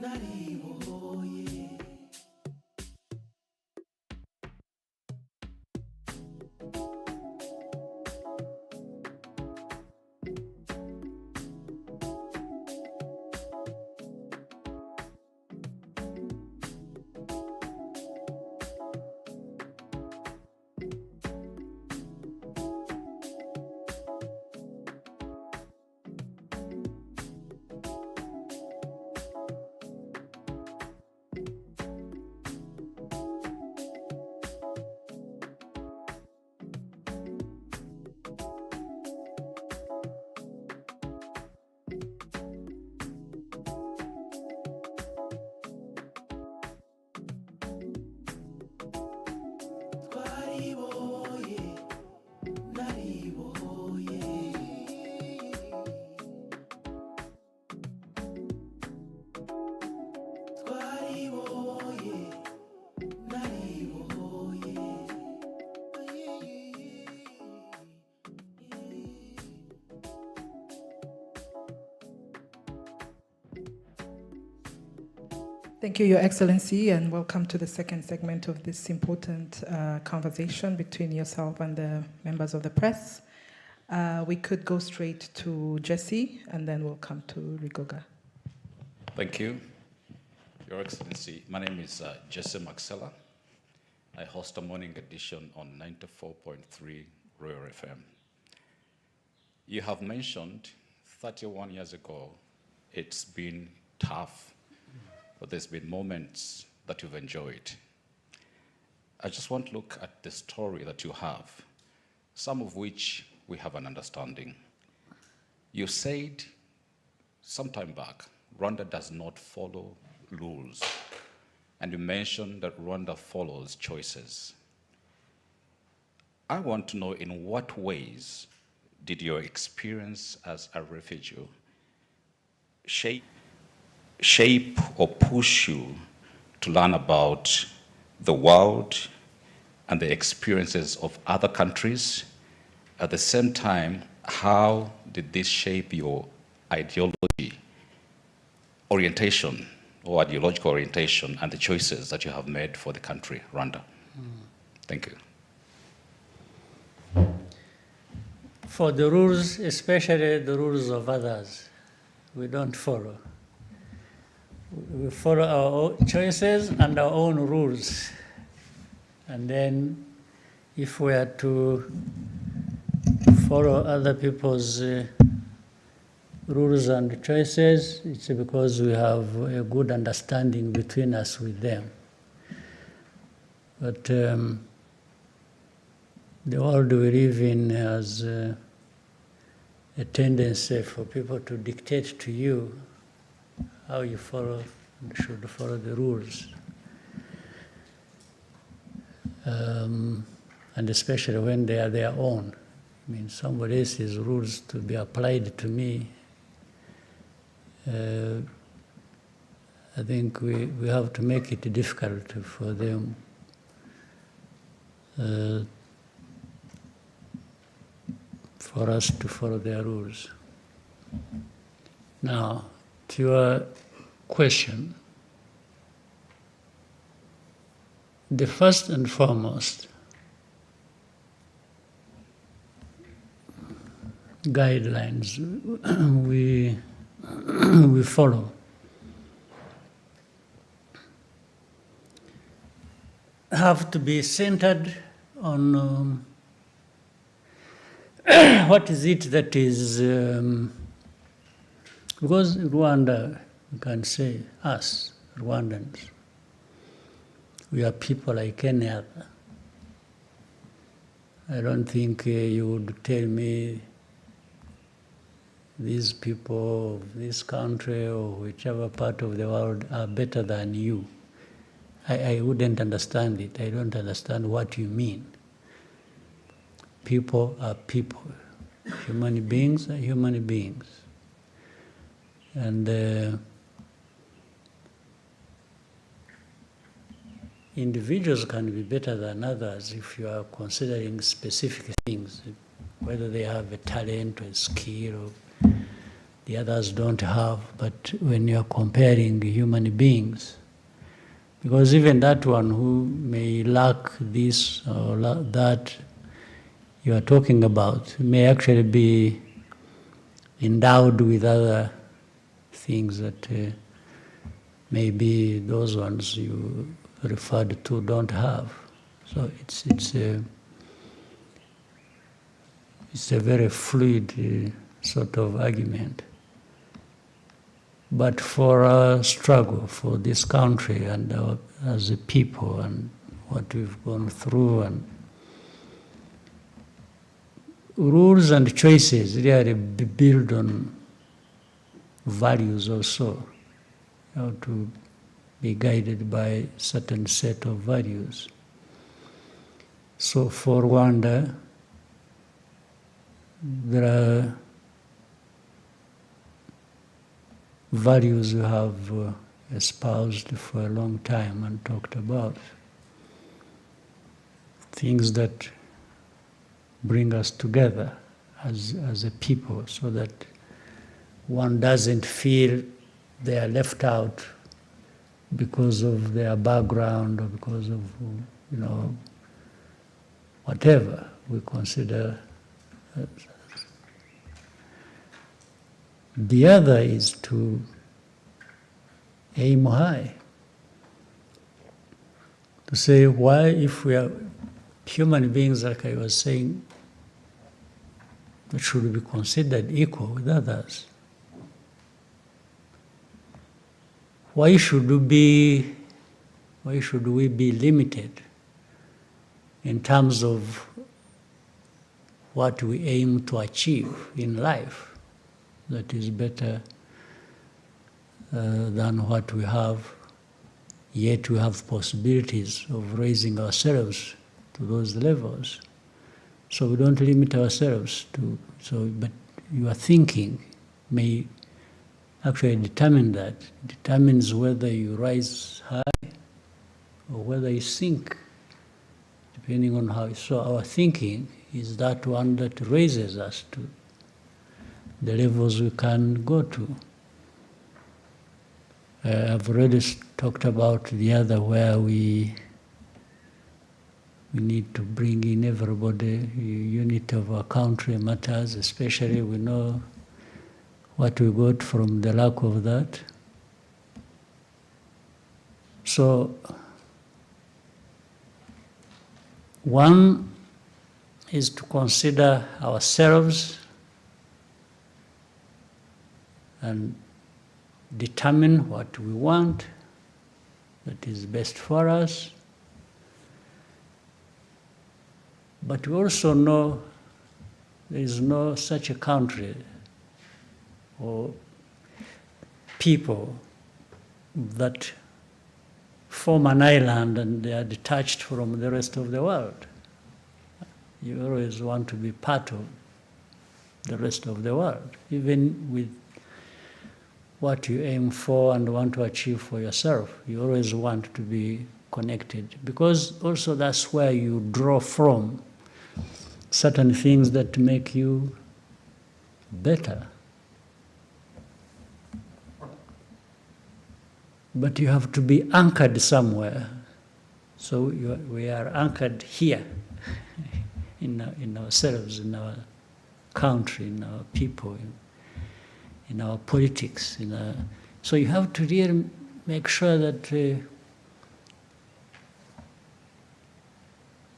naribohoye. Twaribohoye, naribohoye. Twaribohoye, naribohoye. Thank you, Your Excellency, and welcome to the second segment of this important conversation between yourself and the members of the press. We could go straight to Jesse, and then we'll come to Rigoga. Thank you, Your Excellency. My name is Jesse Maxella. I host a morning edition on 94.3 Royal FM. You have mentioned 31 years ago, it's been tough, but there's been moments that you've enjoyed. I just want to look at the story that you have, some of which we have an understanding. You said some time back, Rwanda does not follow rules, and you mentioned that Rwanda follows choices. I want to know, in what ways did your experience as a refugee shape or push you to learn about the world and the experiences of other countries? At the same time, how did this shape your ideology, orientation, or ideological orientation, and the choices that you have made for the country, Rwanda? Thank you. For the rules, especially the rules of others, we don't follow. We follow our own choices and our own rules. And then if we are to follow other people's rules and choices, it's because we have a good understanding between us with them. But the world we live in has a tendency for people to dictate to you how you should follow the rules. And especially when they are their own. I mean, somebody else's rules to be applied to me. I think we have to make it difficult for them for us to follow their rules. Now, to your question, the first and foremost guidelines we follow have to be centered on what is it that is, because Rwanda, you can say us, Rwandans, we are people like any other. I don't think you would tell me these people of this country or whichever part of the world are better than you. I wouldn't understand it. I don't understand what you mean. People are people. Human beings are human beings. And individuals can be better than others if you are considering specific things, whether they have a talent or a skill or the others don't have, but when you're comparing human beings, because even that one who may lack this or that you are talking about may actually be endowed with other things that maybe those ones you referred to don't have. So it's a very fluid sort of argument. But for our struggle for this country and as a people and what we've gone through, and rules and choices really build on values also. You have to be guided by a certain set of values. So for Rwanda, there are values we have espoused for a long time and talked about. Things that bring us together as a people, so that one doesn't feel they are left out because of their background or because of, whatever we consider. The other is to aim high. To say, why, if we are human beings, like I was saying, that should be considered equal with others? Why should we be limited in terms of what we aim to achieve in life that is better than what we have, yet we have possibilities of raising ourselves to those levels. So we don't limit ourselves to, but your thinking may actually determine that. It determines whether you rise high or whether you sink, depending on how. So our thinking is that one that raises us to the levels we can go to. I've already talked about the other, where we need to bring in everybody. Unity of our country matters, especially we know what we got from the lack of that. So one is to consider ourselves and determine what we want that is best for us. But we also know there is no such a country or people that form an island and they are detached from the rest of the world. You always want to be part of the rest of the world, even with what you aim for and want to achieve for yourself. You always want to be connected, because also that's where you draw from certain things that make you better. But you have to be anchored somewhere. So we are anchored here in ourselves, in our country, in our people, in our politics. So you have to really make sure that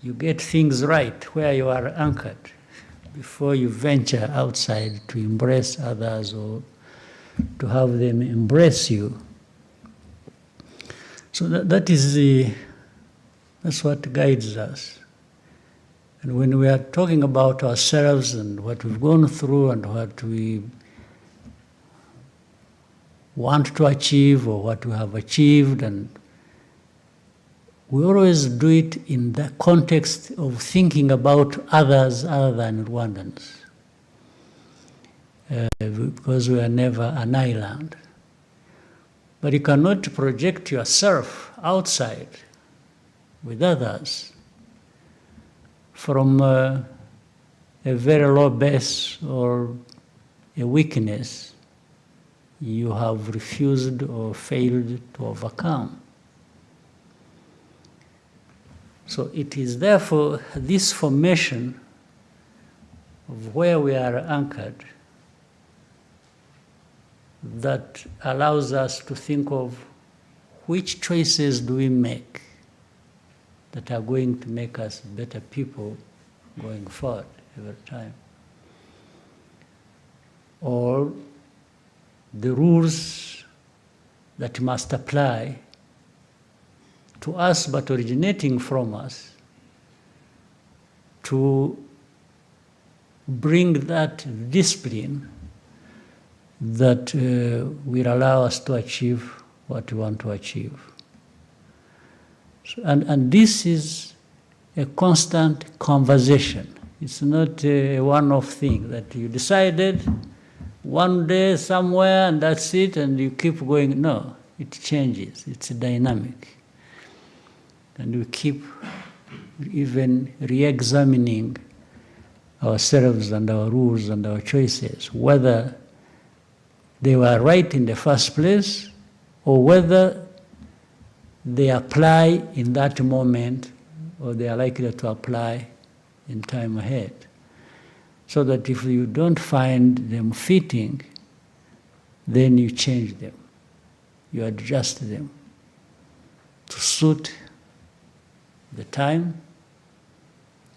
you get things right where you are anchored before you venture outside to embrace others or to have them embrace you. So that's what guides us. And when we are talking about ourselves and what we've gone through and what we want to achieve or what we have achieved, and we always do it in the context of thinking about others other than Rwandans, because we are never an island. But you cannot project yourself outside with others from a very low base or a weakness you have refused or failed to overcome. So it is therefore this formation of where we are anchored that allows us to think of which choices do we make that are going to make us better people going forward every time. Or the rules that must apply to us but originating from us to bring that discipline that will allow us to achieve what we want to achieve. So, and this is a constant conversation. It's not a one-off thing that you decided one day somewhere and that's it and you keep going. No, it changes. It's dynamic. And we keep even re-examining ourselves and our rules and our choices, whether they were right in the first place or whether they apply in that moment or they are likely to apply in time ahead. So that if you don't find them fitting, then you change them. You adjust them to suit the time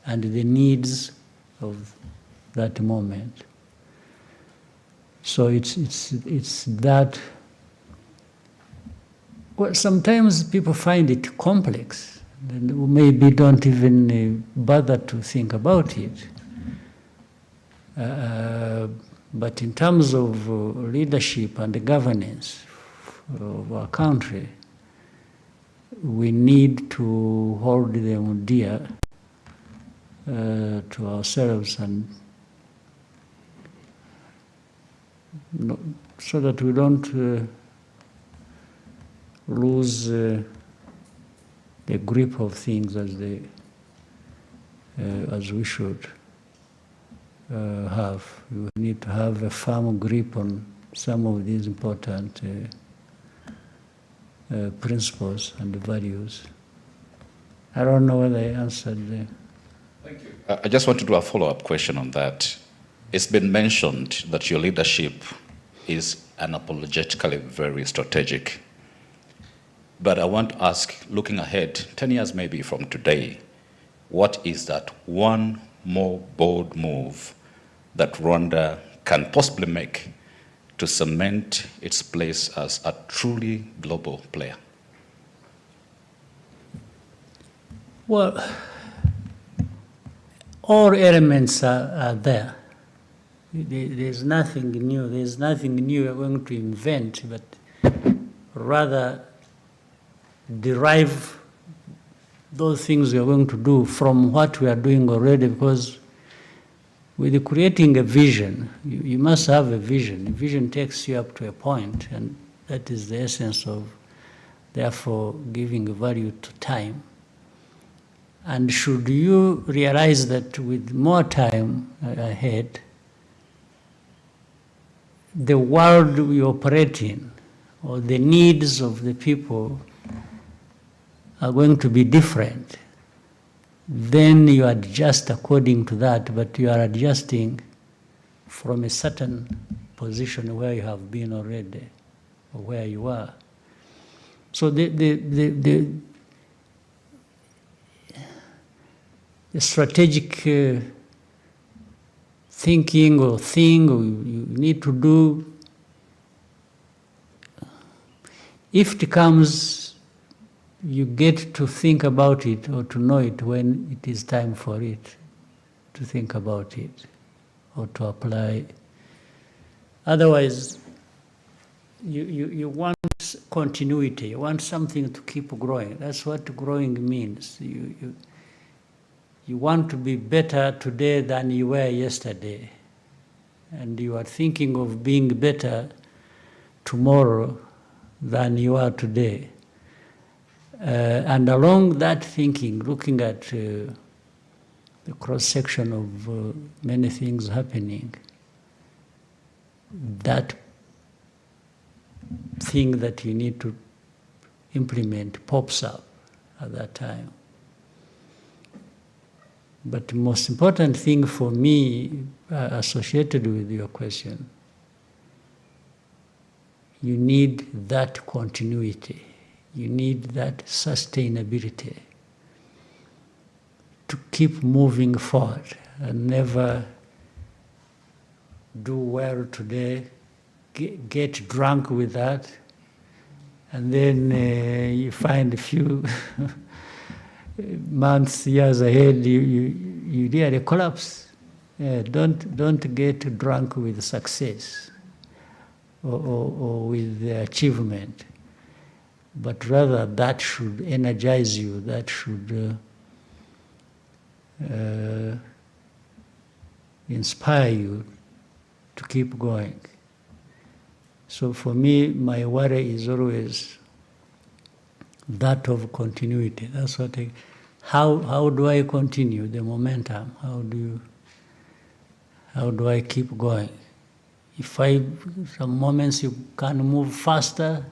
and the needs of that moment. So it's that. Well, sometimes people find it complex and maybe don't even bother to think about it. But in terms of leadership and the governance of our country, we need to hold them dear to ourselves and so that we don't lose the grip of things as we should have. We need to have a firm grip on some of these important principles and values. I don't know whether I answered the... Thank you. I just want to do a follow-up question on that. It's been mentioned that your leadership is unapologetically very strategic. But I want to ask, looking ahead, 10 years maybe from today, what is that one more bold move that Rwanda can possibly make to cement its place as a truly global player? Well, all elements are there. There's nothing new. There's nothing new we're going to invent, but rather derive those things we are going to do from what we are doing already, because with creating a vision, you must have a vision. A vision takes you up to a point, and that is the essence of, therefore, giving value to time. And should you realize that with more time ahead, the world we operate in, or the needs of the people are going to be different, then you adjust according to that, but you are adjusting from a certain position where you have been already, or where you are. So the strategic thinking or thing you need to do, if it comes, you get to think about it or to know it when it is time for it to think about it or to apply. Otherwise, you want continuity, you want something to keep growing. That's what growing means. You want to be better today than you were yesterday. And you are thinking of being better tomorrow than you are today. And along that thinking, looking at the cross-section of many things happening, that thing that you need to implement pops up at that time. But the most important thing for me, associated with your question, you need that continuity. You need that sustainability to keep moving forward and never do well today, get drunk with that, and then you find a few months, years ahead, you really collapse. Don't get drunk with success or with the achievement, but rather that should energize you, that should inspire you to keep going. So for me, my worry is always that of continuity. That's what how do I continue the momentum? How do I keep going? If some moments you can move faster,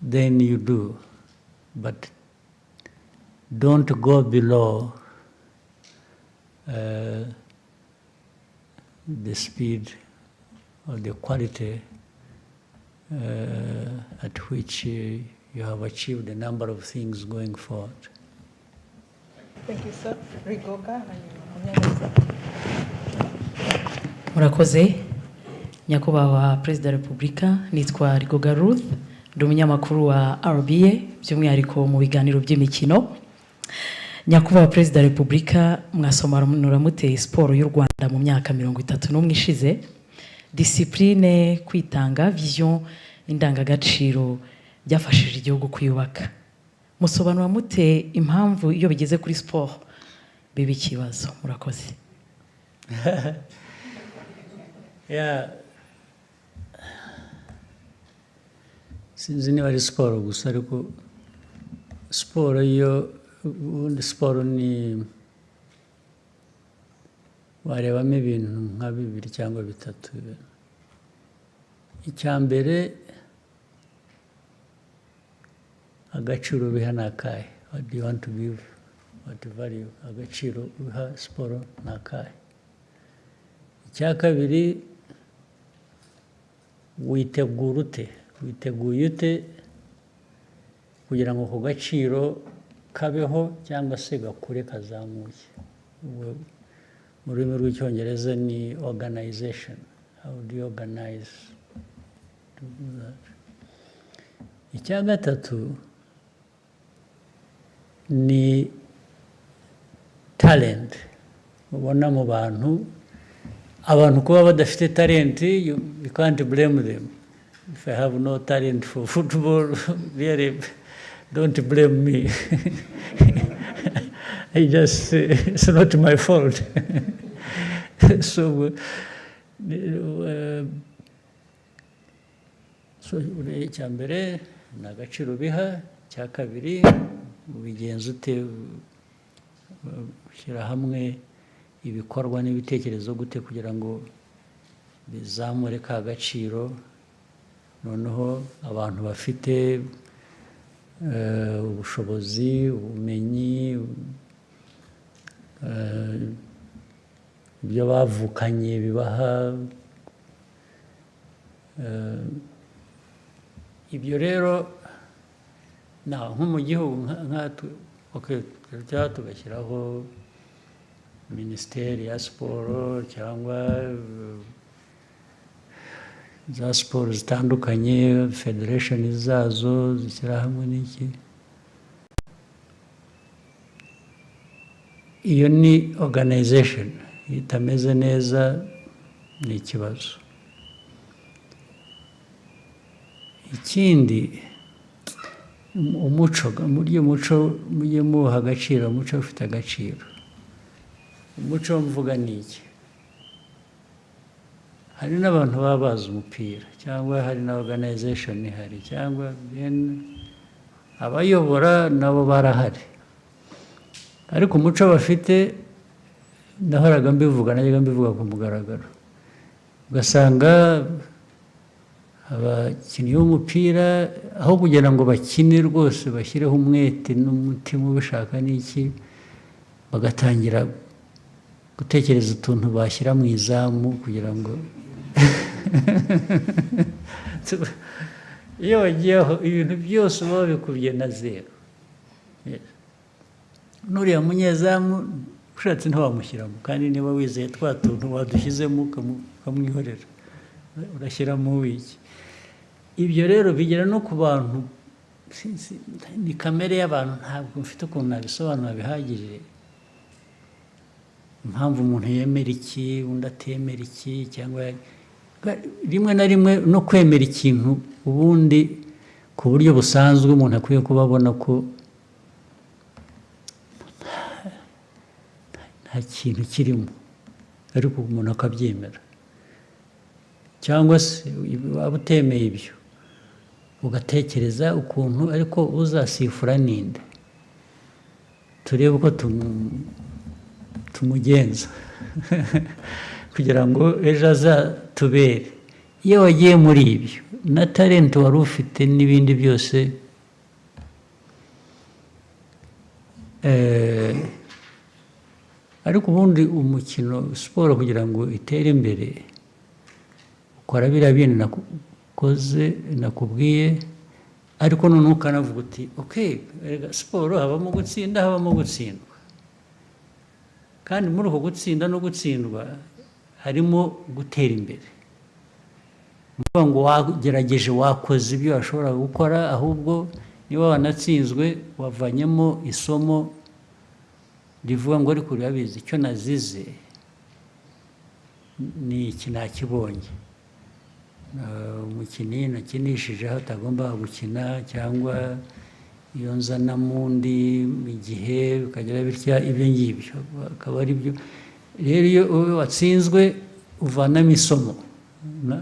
then you do. But don't go below the speed or the quality at which you have achieved a number of things going forward. Thank you, sir. Rigoga. Murakoze. Nyakubahwa Perezida wa Repubulika, nitwa Rigoga Ruth, ndi umunyamakuru wa RBA, by'umwihariko mu biganiro by'imikino. Nyakubahwa Perezida wa Repubulika, mwasobanura mute siporo y'u Rwanda mu myaka 31 ishize, discipline, kwitanga, vision, indangagaciro byafashije igihugu kwiyubaka. Musobanura mute impamvu iyo bigeze kuri sport biba ikibazo? Murakoze. Yeah. Sinzi niba ari siporo gusa, ariko siporo ubundi siporo ni warebamo ibintu nka 2 cyangwa 3. Icya mbere, agaciro biha n'akahe. What do you want to give? What value? Agaciro biha siporo n'akahe. Icya kabiri, witegura ute? Witeguye ute kugira ngo ako gaciro kabeho cyangwa se gakure kazamuke? Mu rurimi rw'icyongereza ni organization. How do you organize to do that? Icya gatatu ni talent. Ubona mu bantu kuba badafite talent, you can't blame them. If I have no talent for football, really, don't blame me. It's not my fault. So icya mbere ni agaciro biha. Icya kabiri, ubigenza ute, ushyira hamwe ibikorwa n'ibitekerezo gute kugira ngo bizamure ka gaciro, noneho abantu bafite ubushobozi, ubumenyi, ibyo bavukanye bibaha. Ibyo rero nko mu gihugu tugashyiraho minisiteri ya siporo cyangwa za siporo zitandukanye, federation zazo zishyira hamwe n'iki. Iyo ni organization. Itameze neza ni ikibazo. Ikindi, umuco, mujye muha agaciro, umuco ufite agaciro. Umuco mvuga ni iki? Hari n'abantu baba bazi umupira, cyangwa hari na organization ihari, cyangwa abayobora nabo barahari, ariko umuco bafite najyaga mbivuga ku mugaragaro, ugasanga abakinnyi b'umupira aho kugira ngo bakine rwose bashyireho umwete n'umutima ubishaka n'iki, bagatangira gutekereza utuntu bashyira mu izamu kugira ngo iyo wagiyeho ibintu byose uba wabikubye na zero. N'uriya munyezamu ushatse ntiwamushyiramo, kandi niba wizeye twa tuntu wadushyizemo ukamwihorera, urashyiramo wiki. Ibyo rero bigera no ku bantu, ni kamere y'abantu, ntabwo mfite ukuntu nabisobanura bihagije, impamvu umuntu yemera iki undi atemera iki, cyangwa rimwe na rimwe no kwemera ikintu ubundi ku buryo busanzwe umuntu akwiye kuba abona ko nta kintu kirimo, ariko umuntu akabyemera. Cyangwa se waba utemeye ibyo ugatekereza ukuntu ariko uzasifura ninde, turebe uko tumugenza kugira ngo ejo azatubere. Iyo wagiye muri ibyo na talent wari ufite n'ibindi byose, ariko ubundi umukino, siporo kugira ngo itere imbere ukora biriya bintu nakoze nakubwiye, ariko noneho ukanavuga uti okay, siporo habamo gutsinda habamo gutsindwa, kandi muri uko gutsinda no gutsindwa harimo gutera imbere. Mvuga ngo wagerageje wakoze ibyo washobora gukora, ahubwo niba wanatsinzwe wavanyemo isomo rivuga ngo ariko urabizi icyo nazize ni iki nakibonye. Umukinnyi nakinishije aho atagomba gukina, cyangwa iyo nzanamo undi igihe bikagira bitya, ibyo ngibyo akaba ari byo. Rero iyo watsinzwe uvanamo isomo,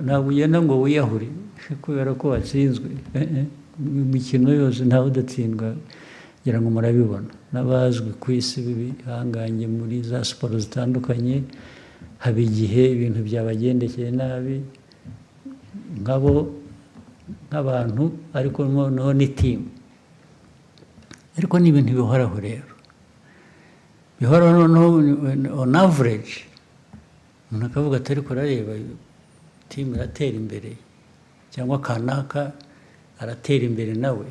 ntabwo ugenda ngo wiyahure kubera ko watsinzwe. Imikino yose ntawe udatsindwa, kugira ngo murabibona n'abazwi ku isi bihanganye muri za siporo zitandukanye, haba igihe ibintu byabagendekeye nabi nk'abantu, ariko noneho ni timu. Ariko ni ibintu bihoraho rero, bihoraho noneho on average umuntu akavuga ati ariko urareba timu iratera imbere, cyangwa kanaka aratera imbere nawe,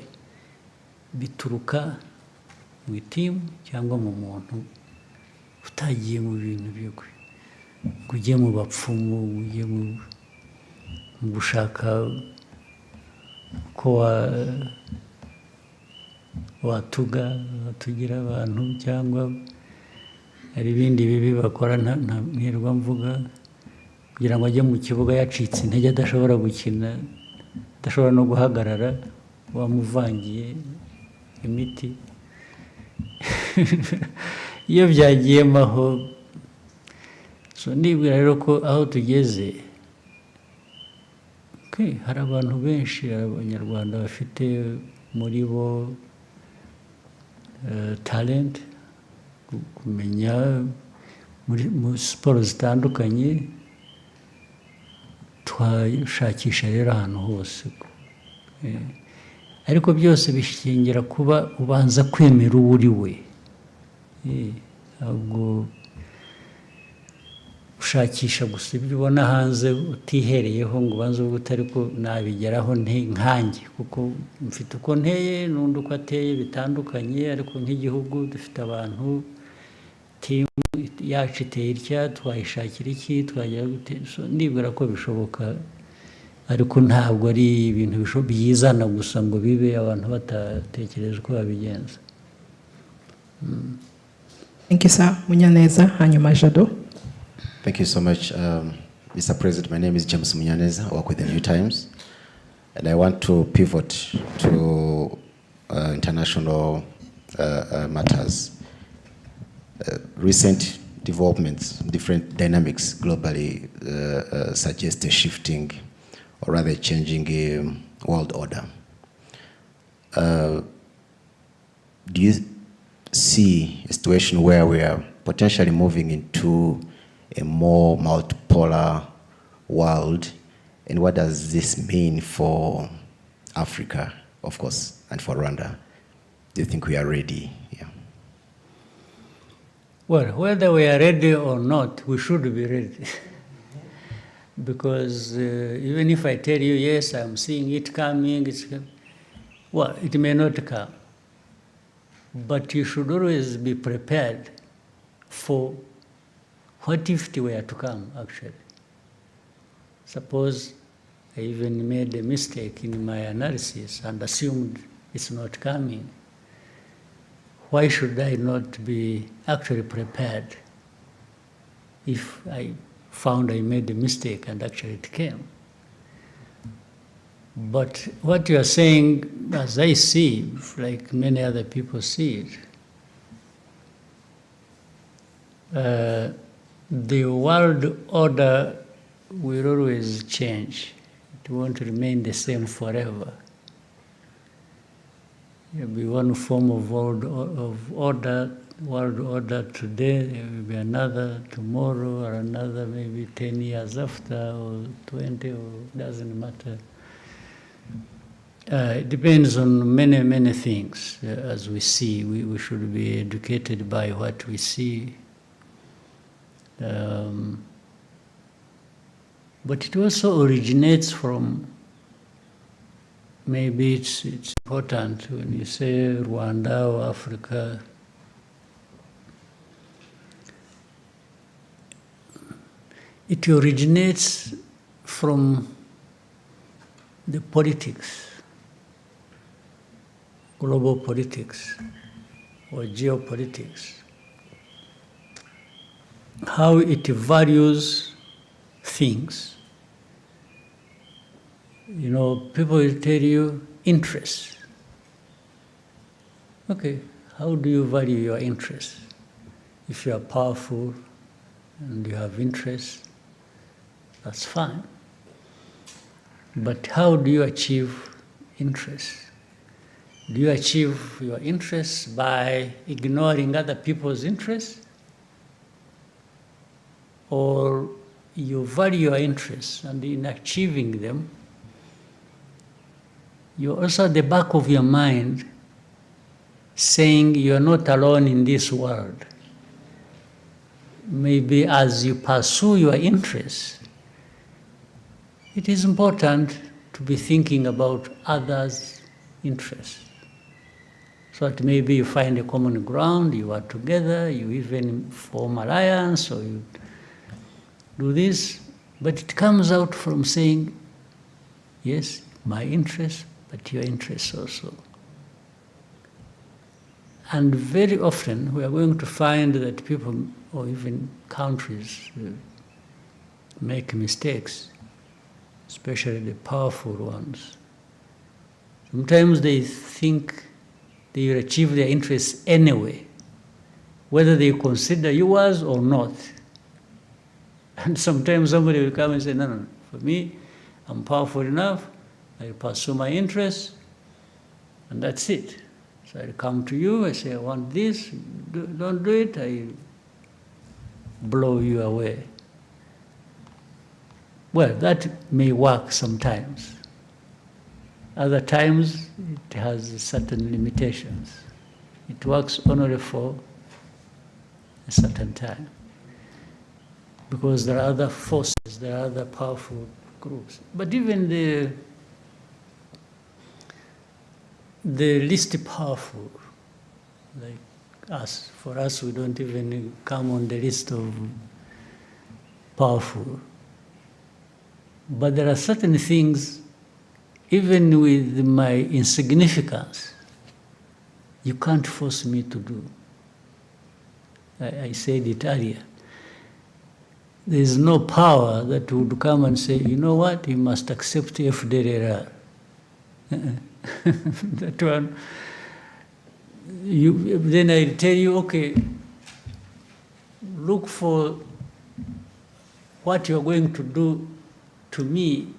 bituruka mu itimu cyangwa mu muntu utagiye mu bintu bigwe, ngo ujye mu bapfumu, ujye mu gushaka ko watugira abantu, cyangwa hari ibindi bibi bakora ntirwa mvuga, kugira ngo ajye mu kibuga yacitse intege, adashobora gukina, adashobora no guhagarara, wamuvangiye imiti. Iyo byagiyemo aho, nibwira rero ko aho tugeze, hari abantu benshi, abanyarwanda bafite muri bo talent, kumenya muri siporo zitandukanye, twashakisha rero ahantu hose. Ariko byose bishingira kuba ubanza kwemera uwo uri we, ntabwo ushakisha gusa ibyo ubona hanze utihereyeho ngo ubanze uvuge uti ariko nabigeraho nkanjye, kuko mfite uko nteye n'undi uko ateye bitandukanye, ariko nk'igihugu dufite abantu, timu yacu iteye itya, twayishakira iki, twagera gute. Nibwira ko bishoboka, ariko ntabwo ari ibintu byizana gusa ngo bibe abantu batatekereje uko babigenza. Thank you, sir. Munyaneza, hanyuma Jado. Thank you so much, Mr. President. My name is James Munyaneza. I work with the New Times, and I want to pivot to international matters. Recent developments, different dynamics globally suggest a shifting, or rather changing world order. Do you see a situation where we are potentially moving into a more multipolar world, And what does this mean for Africa, of course, and for Rwanda? Do you think we are ready? Yeah. Well, whether we are ready or not, we should be ready. Because even if I tell you, yes, I'm seeing it coming, well, it may not come. But you should always be prepared for what if it were to come, actually. Suppose I even made a mistake in my analysis and assumed it's not coming. Why should I not be actually prepared if I found I made a mistake and actually it came? But what you are saying, as I see, like many other people see it, the world order will always change. It won't remain the same forever. There will be one form of world order today, there will be another tomorrow, or another maybe 10 years after, or 20, or doesn't matter. It depends on many, many things. As we see, we should be educated by what we see. But it also originates from, maybe it's important when you say Rwanda or Africa, it originates from the politics, global politics or geopolitics, how it values things. You know, people will tell you interests. Okay, how do you value your interests? If you are powerful and you have interests, that's fine. But how do you achieve interests? Do you achieve your interests by ignoring other people's interests? Or you value your interests, and in achieving them, you're also at the back of your mind saying you're not alone in this world. Maybe as you pursue your interests, it is important to be thinking about others' interests. So that maybe you find a common ground, you are together, you even form alliance, or you do this, but it comes out from saying, yes, my interests, but your interests also. And very often we are going to find that people, or even countries, make mistakes, especially the powerful ones. Sometimes they think they will achieve their interests anyway, whether they consider yours or not. And sometimes somebody will come and say, no, no, for me, I'm powerful enough, I pursue my interests, and that's it. So I come to you, I say, I want this, don't do it, I blow you away. Well, that may work sometimes. Other times, it has certain limitations. It works only for a certain time. Because there are other forces, there are other powerful groups. But even the least powerful, like us, for us, we don't even come on the list of powerful. But there are certain things, even with my insignificance, you can't force me to do. I said it earlier. There is no power that would come and say, you know what, you must accept FDLR. That one, then I tell you, okay, look for what you're going to do to me,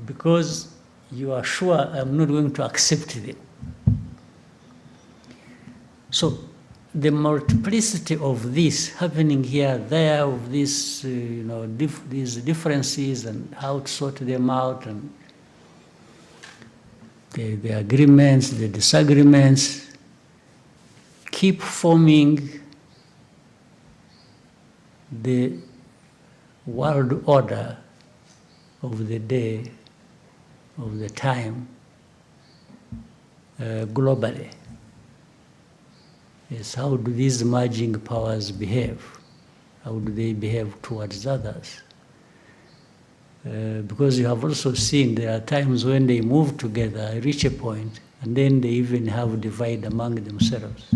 because you are sure I'm not going to accept them. So the multiplicity of this happening here, there, of this, these differences and how to sort them out, and the agreements, the disagreements, keep forming the world order of the day, of the time, globally. Is how do these merging powers behave? How do they behave towards others? Because you have also seen there are times when they move together, reach a point, and then they even have divide among themselves.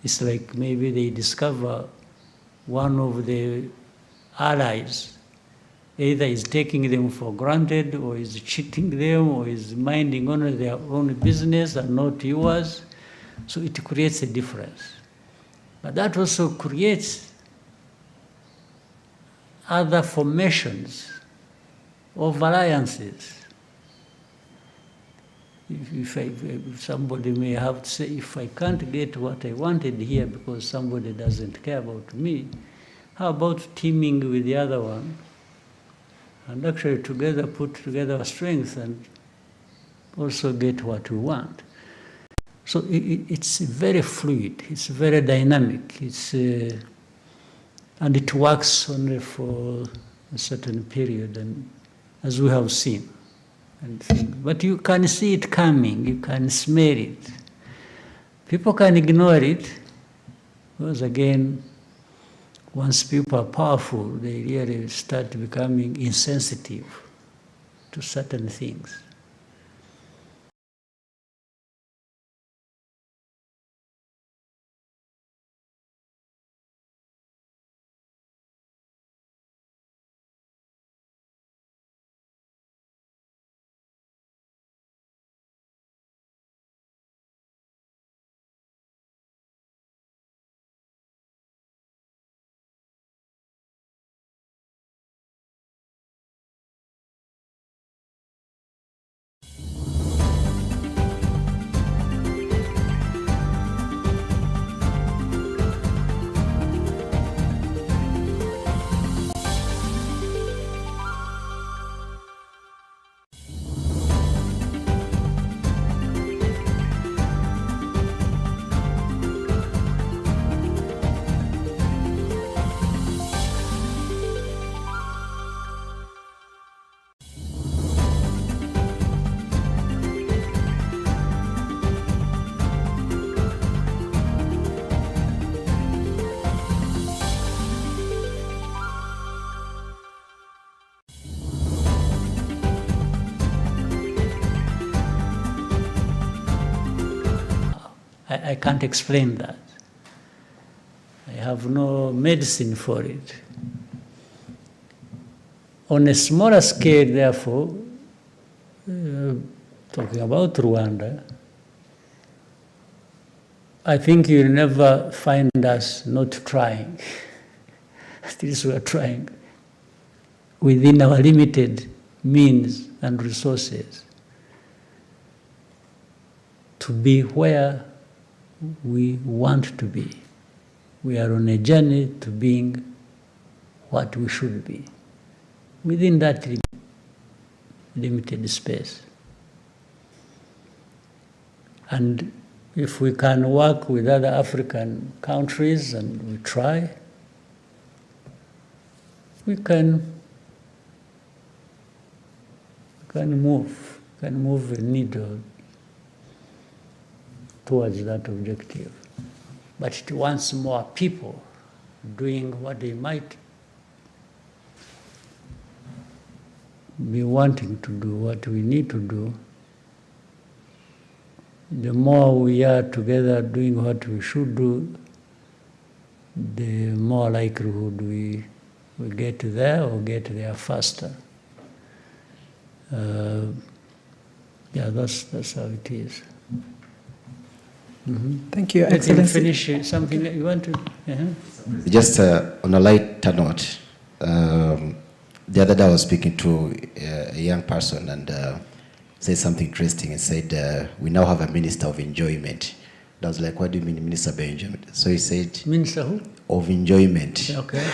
It's like maybe they discover one of the allies either is taking them for granted, or is cheating them, or is minding only their own business and not yours. So it creates a difference. But that also creates other formations of alliances. If somebody may have to say, if I can't get what I wanted here because somebody doesn't care about me, how about teaming with the other one and actually together put together our strength and also get what we want? So it's very fluid, it's very dynamic, and it works only for a certain period, and as we have seen. But you can see it coming, you can smell it. People can ignore it, because again, once people are powerful, they really start becoming insensitive to certain things. I can't explain that. I have no medicine for it. On a smaller scale, therefore, talking about Rwanda, I think you'll never find us not trying. At least we are trying within our limited means and resources to be where we want to be. We are on a journey to being what we should be within that limited space. And if we can work with other African countries, and we try, we can move a needle towards that objective. But it wants more people doing what they might be wanting to do, what we need to do. The more we are together doing what we should do, the more likelihood we get there or get there faster. Yeah, that's how it is. Mm-hmm. Thank you, Let him Excellency. finish something that you want to. Just on a lighter note, the other day I was speaking to a young person and said something interesting and said, we now have a minister of enjoyment. I was like, what do you mean, Minister Benjamin? So he said, Minister who? of enjoyment. Okay.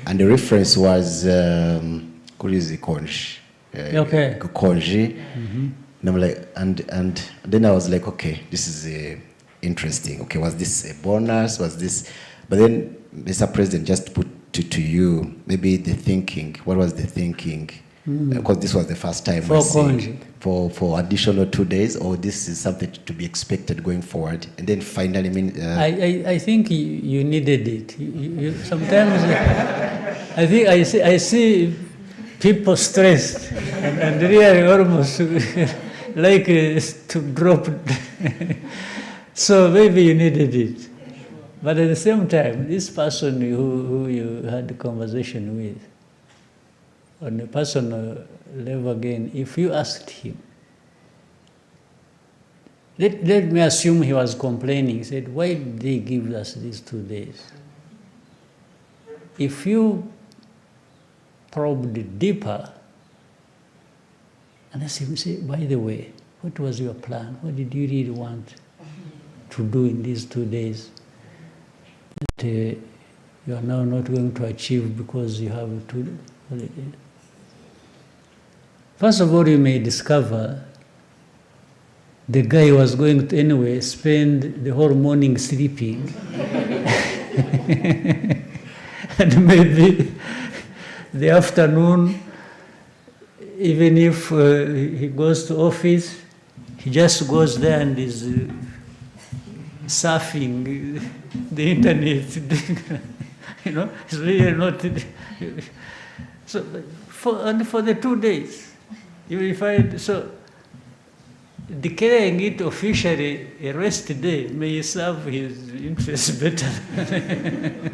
And the reference was, Konji. Okay. Konji. And I'm like, and then I was like, okay, this is interesting. Okay, was this a bonus? Was this? But then, Mr. President, just put to you, maybe the thinking. What was the thinking? Because this was the first time For seeing for additional 2 days, or this is something to be expected going forward. And then finally, I think you needed it. Sometimes I think I see people stressed and really almost like to drop. So maybe you needed it. But at the same time, this person who you had the conversation with, on a personal level again, if you asked him, let me assume he was complaining. He said, why did they give us these 2 days? If you probed deeper, and asked him, say, by the way, what was your plan? What did you really want to do in these 2 days that you are now not going to achieve because you have 2 holidays? First of all, you may discover the guy was going to anyway spend the whole morning sleeping. And maybe the afternoon, even if he goes to office, he just goes there and is surfing the internet. You know, it's really not. So for the 2 days. You will find, so declaring it officially a rest day may serve his interests better.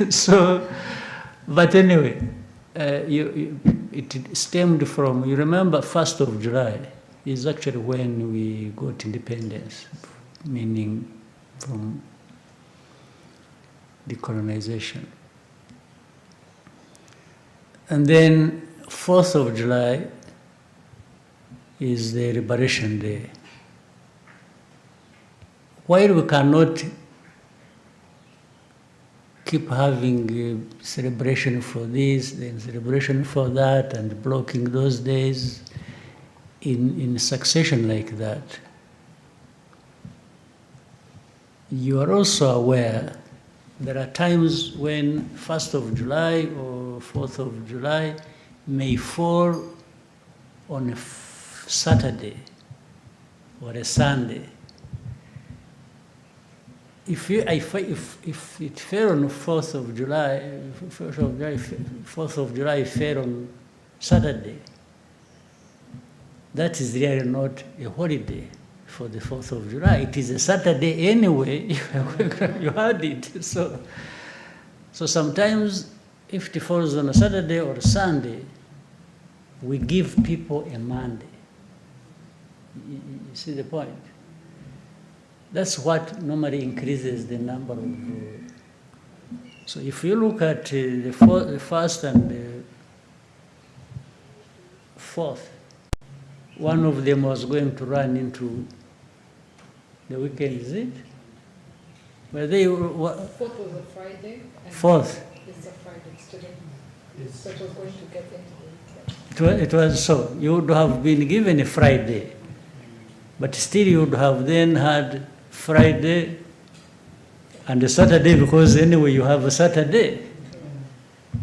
So, but anyway, it stemmed from, you remember 1st of July is actually when we got independence, meaning from decolonization. And then 4th of July is the Liberation Day. While we cannot keep having a celebration for this, then celebration for that, and blocking those days in succession like that, you are also aware there are times when 1st of July or 4th of July may fall on a Saturday or a Sunday. If it fell on 4th of July, 4th of July fell on Saturday, that is really not a holiday for the 4th of July. It is a Saturday anyway, you had it. So sometimes if it falls on a Saturday or a Sunday, we give people a Monday. You see the point? That's what normally increases the number of. So if you look at the 1st and the 4th, one of them was going to run into the weekend, is it? Were they? 4th was a Friday. 4th. It's a Friday student. So it was going to get into the weekend. It was so. You would have been given a Friday, but still you would have then had Friday and a Saturday, because anyway you have a Saturday.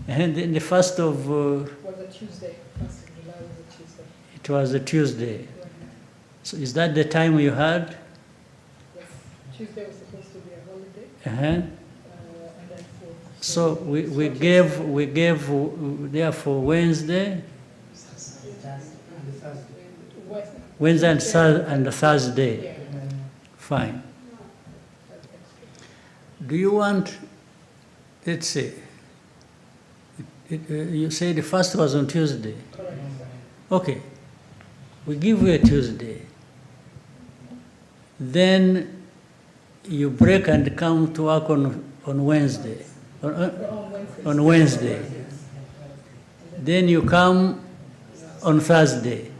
And then the 1st of. Was a Tuesday. 1st of July was a Tuesday. It was a Tuesday. So is that the time you had? Yes. Tuesday was supposed to be a holiday. And then 4th. so we gave therefore Wednesday. Wednesday and Thursday. Fine. Do you want, let's say, you say the 1st was on Tuesday. Correct. Okay. We give you a Tuesday. Then you break and come to work on Wednesday. On Wednesday. Then you come on Thursday.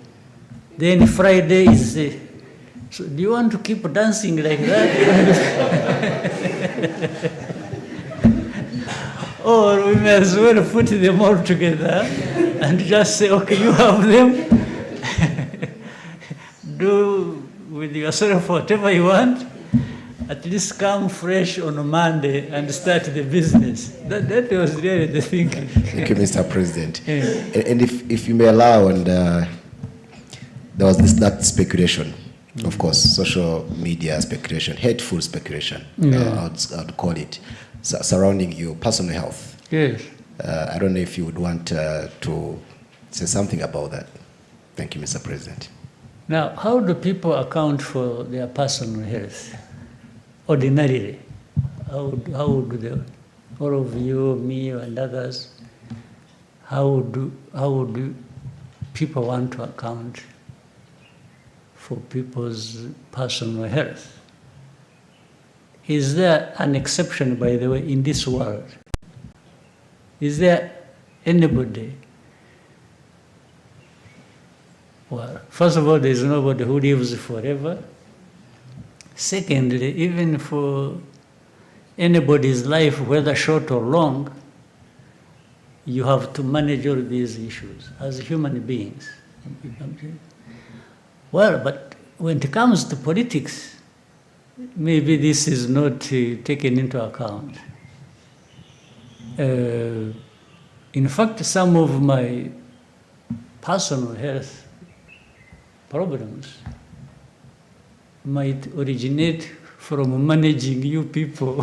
Then Friday is So do you want to keep dancing like that? Or we may as well put them all together and just say, okay, you have them. Do with yourself whatever you want. At least come fresh on a Monday and start the business. That was really the thinking. Thank you, Mr. President. And if you may allow, and there was that speculation, of course, social media speculation, hateful speculation, I'd call it, surrounding your personal health. Yes. I don't know if you would want to say something about that. Thank you, Mr. President. Now, how do people account for their personal health? Ordinarily, how would they, all of you, me, and others, how would people want to account for people's personal health? Is there an exception, by the way, in this world? Is there anybody? Well, first of all, there is nobody who lives forever. Secondly, even for anybody's life, whether short or long, you have to manage all these issues as human beings. Well, but when it comes to politics, maybe this is not taken into account. In fact, some of my personal health problems might originate from managing you people.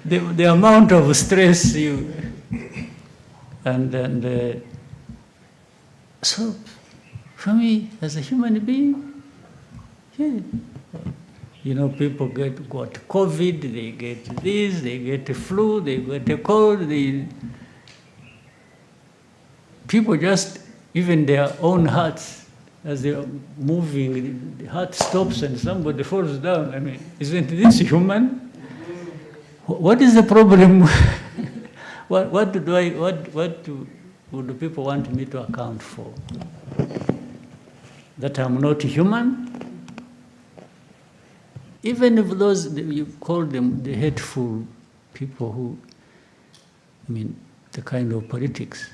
The amount of stress you and so for me as a human being, yeah. You know, people got COVID, they get this, they get the flu, they get a cold, people just, even their own hearts, as they are moving, the heart stops and somebody falls down. I mean, isn't this human? What is the problem? What do people want me to account for? That I'm not human? Even if those, you call them the hateful people who, I mean, the kind of politics.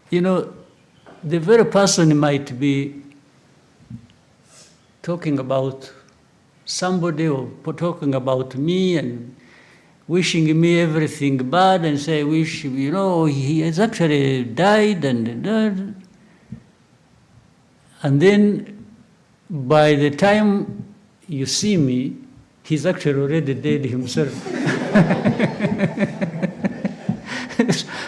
You know, the very person might be talking about somebody or talking about me and wishing me everything bad and say, wish, you know, he has actually died and then by the time you see me, he's actually already dead himself.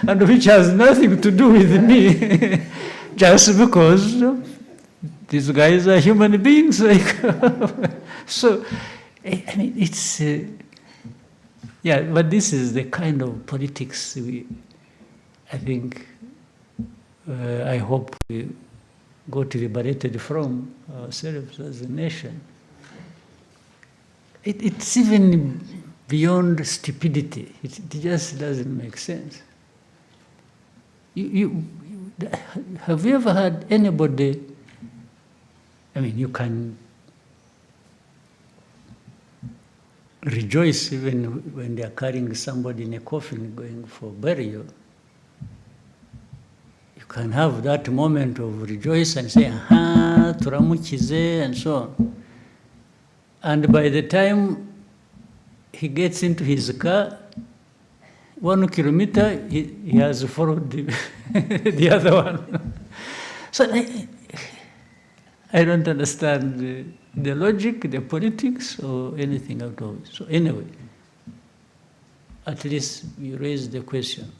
And which has nothing to do with me, just because these guys are human beings. Like so, I mean, it's, yeah, but this is the kind of politics I think, I hope we got liberated from ourselves as a nation. It's even beyond stupidity. It just doesn't make sense. Have you ever had anybody, I mean, you can rejoice even when they are carrying somebody in a coffin going for burial. You can have that moment of rejoice and say, aha, turamukize, and so on. And by the time he gets into his car, 1 kilometer, he has followed the other one. So I don't understand the logic, the politics, or anything at all. So anyway, at least you raised the question.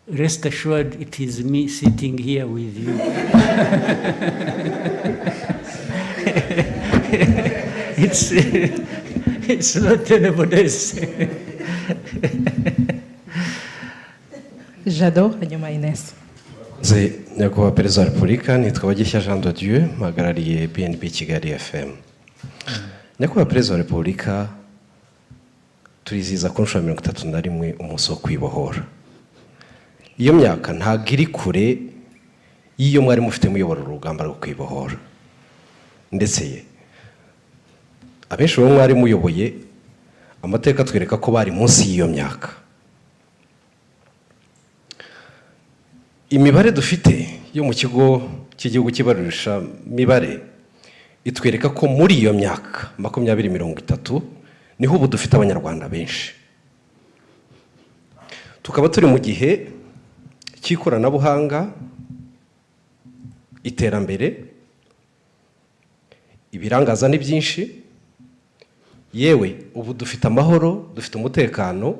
Rest assured, it is me sitting here with you. It's not anybody else. Jado, hanyuma Ines. Nyakubahwa Perezida wa Repubulika, nitwa Bagishya Jean de Dieu, mpagarariye BNB Kigali FM. Nyakubahwa Perezida wa Repubulika, turizihiza ku nshuro 31 umunsi wo kwibohora. Iyo myaka ntabwo iri kure y'iyo mwari mufite muyobora urugamba rwo kwibohora. Ndetse abenshi bo mwari muyoboye amateka twereka ko bari munsi y'iyo myaka. Imibare dufite yo mu kigo cy'igihugu cy'ibarurisha mibare itwereka ko muri iyo myaka 2030 niho ubu dufite abanyarwanda benshi. Tukaba turi mu gihe cy'ikoranabuhanga, iterambere, ibirangaza ni byinshi, yewe ubu dufite amahoro, dufite umutekano,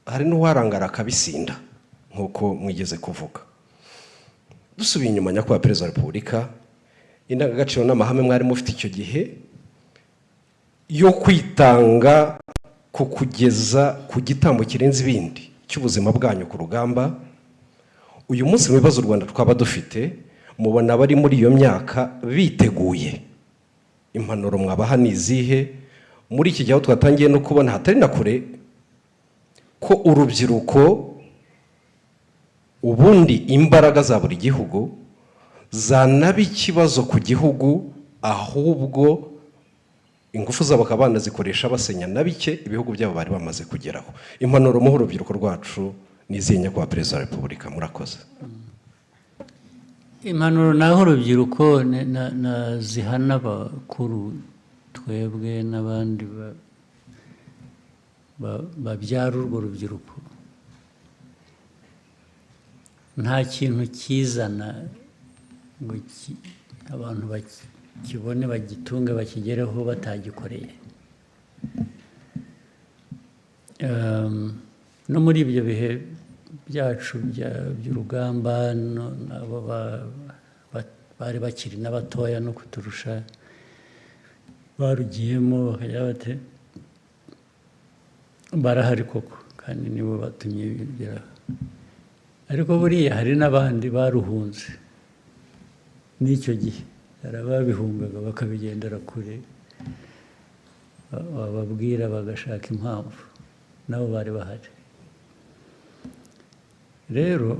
hari n'uwarangara akabisinda nk'uko mwigeze kuvuga. Dusubiye inyuma nyakubahwa Perezida wa Repubulika, indangagaciro n'amahame mwari mufite icyo gihe yo kwitanga ku kugeza ku gitambo kirenze ibindi cy'ubuzima bwanyu ku rugamba, uyu munsi mu bibazo u Rwanda twaba dufite mubona bari muri iyo myaka biteguye. Impanuro mwabaha ni izihe muri iki gihe aho twatangiye no kubona hatari na kure ko urubyiruko ubundi imbaraga za buri gihugu zanaba ikibazo ku gihugu, ahubwo ingufu zabo bakaba banazikoresha basenya na bike ibihugu byabo bari bamaze kugeraho. Impanuro mu urubyiruko rwacu ni izihe nyakubahwa Perezida wa Repubulika? Murakoze. Impanuro naho urubyiruko zihana abakuru twebwe n'abandi babyara urwo rubyiruko. Nta kintu kizana ngo abantu bakibone bagitunge bakigereho batagikoreye. No muri ibyo bihe byacu by'urugamba nabo bari bakiri n'abatoya no kuturusha barugiyemo bakajya bate barahari koko kandi nibo batumye bigeraho. Ariko buriya hari n'abandi baruhunze n'icyo gihe, hari ababihungaga bakabigendera kure, bababwira bagashaka impamvu, nabo bari bahari. Rero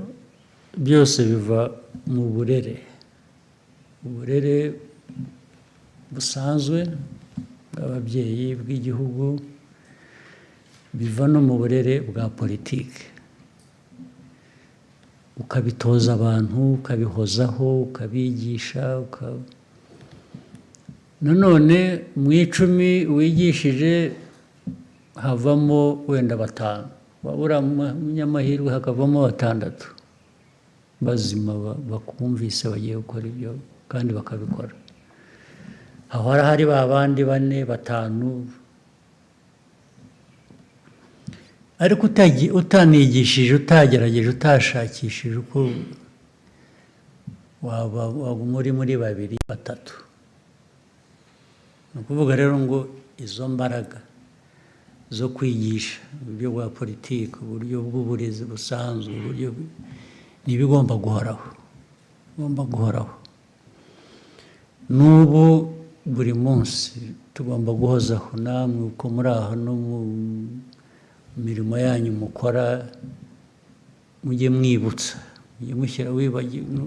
byose biva mu burere, uburere busanzwe bw'ababyeyi bw'igihugu, biva no mu burere bwa politiki. Ukabitoza abantu, ukabihozaho, ukabigisha, nanone mu 10 wigishije havamo wenda 5, wabura munyamahirwe hakavamo 6 bazima bakumvise bagiye gukora ibyo kandi bakabikora. Aho hari babandi 4, 5, ariko utanigishije, utagerageje, utashakishije uko waba muri 2, 3. Ni ukuvuga rero ngo izo mbaraga zo kwigisha uburyo bwa politiki, uburyo bw'uburezi busanzwe, uburyo n'ibigomba guhoraho. N'ubu buri munsi tugomba guhozaho, namwe uko muri aho no mu mirimo yanyu mukora mujye mwibutsa, mujye mushyira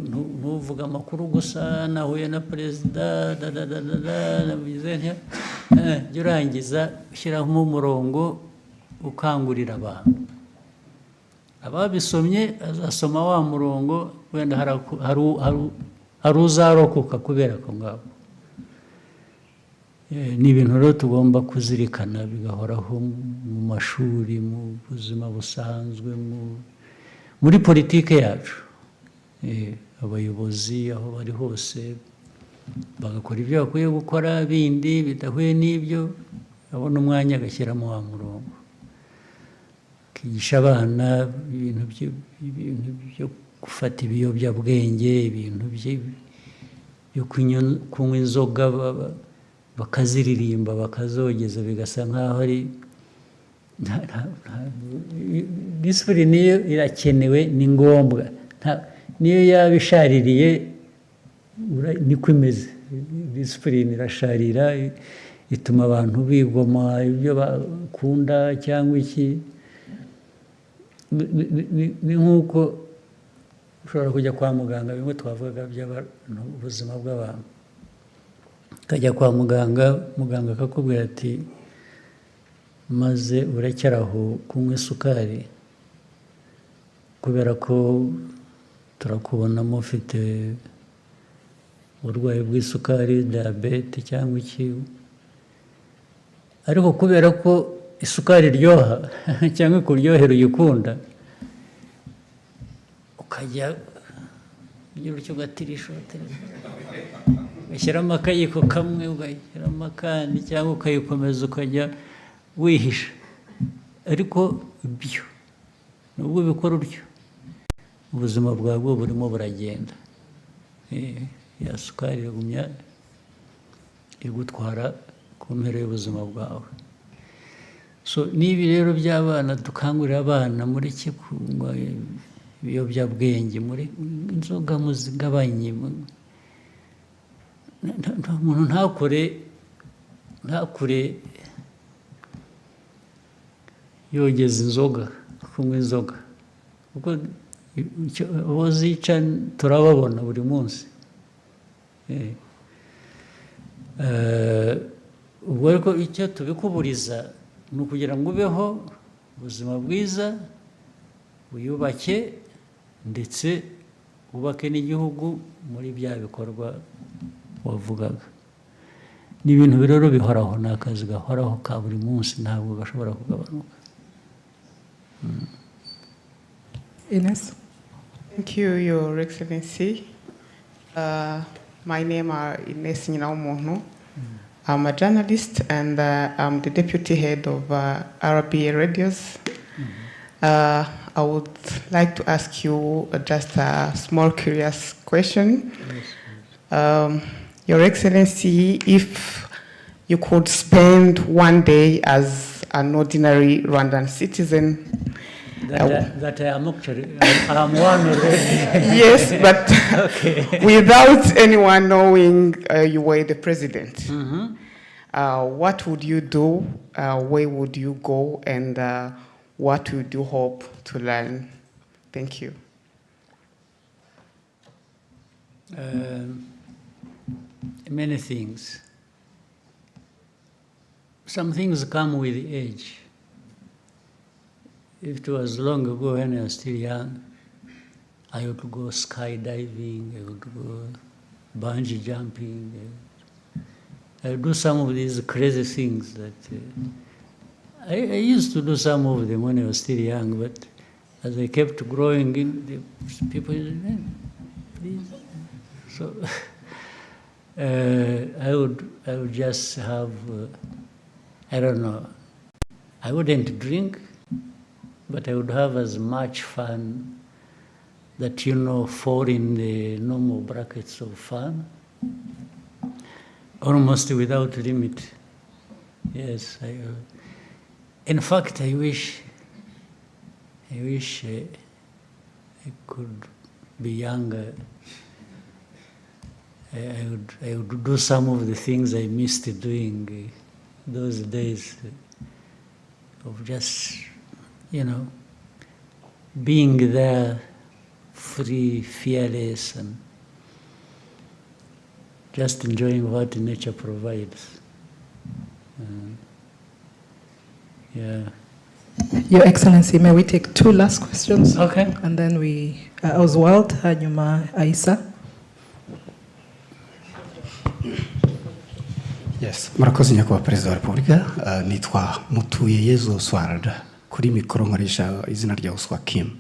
ntuvuga amakuru gusa nahuye na perezida jya urangiza ushyiraho umurongo ukangurira abantu. Ababisomye azasoma wa murongo, wenda hari uzarokoka kubera ko ngabo. Ni ibintu rero tugomba kuzirikana bigahoraho mu mashuri, mu buzima busanzwe, muri politiki yacu. Abayobozi aho bari hose bagakora ibyo bakwiye gukora, bindi bidahuye n'ibyo abona umwanya agashyiramo wa murongo, akigisha abana ibintu byo gufata ibiyobyabwenge, ibintu byo kunywa inzoga bakaziririmba bakazogeza, bigasa nk'aho ari disipurine. Niyo irakenewe, ni ngombwa, niyo yaba ishaririye niko imeze. Disipurine irasharira, ituma abantu bigoma ibyo bakunda cyangwa iki. Ni nk'uko ushobora kujya kwa muganga bimwe twavugaga by'abantu ubuzima bw'abantu ukajya kwa muganga akakubwira ati maze urekeraho kunywa isukari kubera ko turakubonamo ufite uburwayi bw'isukari diyabete cyangwa iki ariko kubera ko isukari iryoha cyangwa kuryohera uyikunda ukajya ugira utyo ugatirisha ugashyiramo akayiko kamwe ugashyiramo akandi cyangwa ukayikomeza ukajya wihisha ariko ibyo nubwo ubikora utyo ubuzima bwawe burimo buragenda ya sukari iragumya igutwara ku mpera y'ubuzima bwawe so n'ibi rero by'abana dukangurira abana muri kunywa ibiyobyabwenge muri inzoga muzigabanye umuntu ntakure yogeza inzoga kunywa inzoga kuko abo zica turababona buri munsi ubwo ariko icyo tubikuburiza ni ukugira ngo ubeho ubuzima bwiza wiyubake ndetse wubake n'igihugu muri bya bikorwa wavugaga ni ibintu rero bihoraho ni akazi gahoraho ka buri munsi ntabwo gashobora kugabanuka. Ines. Thank you, Your Excellency. My name is Ines Nyinawumuntu. I'm a journalist and I'm the deputy head of RBA Radios. I would like to ask you just a small curious question. Your Excellency, if you could spend one day as an ordinary Rwandan citizen, that I am actually, I'm one already. Yes, but okay. Without anyone knowing you were the president, what would you do? Where would you go? And what would you hope to learn? Thank you. Many things. Some things come with age. If it was long ago when I was still young, I would go skydiving, I would go bungee jumping. I would do some of these crazy things that I used to do some of them when I was still young, but as I kept growing, the people said, please. So I would just have, I don't know, I wouldn't drink, but I would have as much fun that, fall in the normal brackets of fun, almost without limit. Yes, in fact, I wish I could be younger. I would do some of the things I missed doing those days of just, being there, free, fearless, and just enjoying what nature provides. Yeah. Your Excellency, may we take two last questions? Okay. And then we, Oswald, hanyuma Aisa. Yes, murakoze nyakubahwa Perezida wa Repubulika, nitwa Mutuyeyezu Oswald, kuri mikoro nkoresha izina rya Oswa Kim.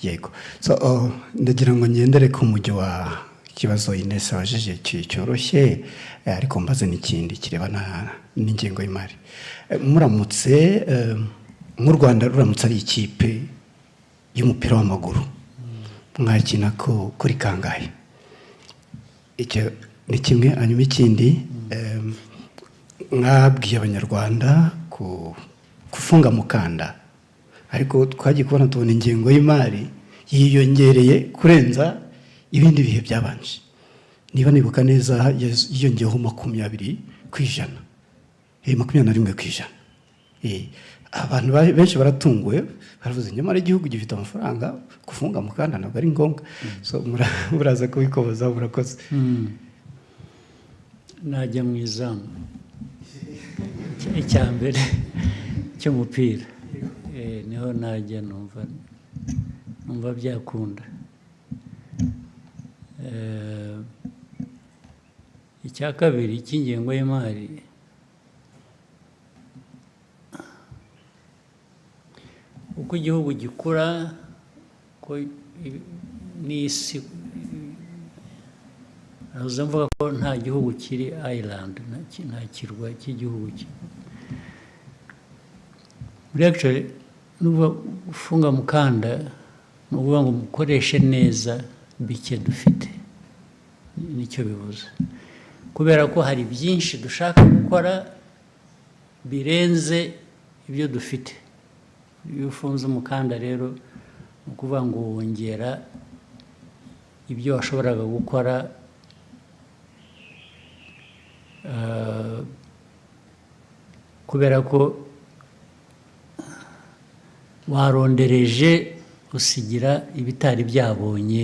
Yego. So, ndagira ngo ngendere ku mujyo wa kibazo Ines wajije cyoroshye, ariko mbaze n'ikindi kirebana n'ingengo y'imari. Muramutse mu Rwanda ruramutse ari ikipe y'umupira w'amaguru, mwakina ko kuri kangahe? Icyo ni kimwe. Hanyuma ikindi, mwabwiye abanyarwanda kufunga mukanda, ariko twagiye kubona tubona ingengo y'imari yiyongereye kurenza ibindi bihe byabanje. Niba nibuka neza yiyongeyeho 20%, 21%. Abantu benshi baratunguwe, haravuze nyamara igihugu gifite amafaranga gufunga mukanda ntabwo ari ngombwa so muraza kubikoboza murakoze najya mu izamu icya mbere cy'umupira niho najya numva byakunda icya kabiri cy'ingengo y'imari uko igihugu gikura n'isi nahoze mvuga ko nta gihugu kiri island nta kirwa cy'igihugu muri actually nuba gufunga mukanda ni ukuvuga ngo mukoreshe neza bike dufite nicyo bivuze kubera ko hari byinshi dushaka gukora birenze ibyo dufite iyo ufunze umukanda rero ni ukuvuga ngo wongera ibyo washoboraga gukora kubera ko warondereje usigira ibitari byabonye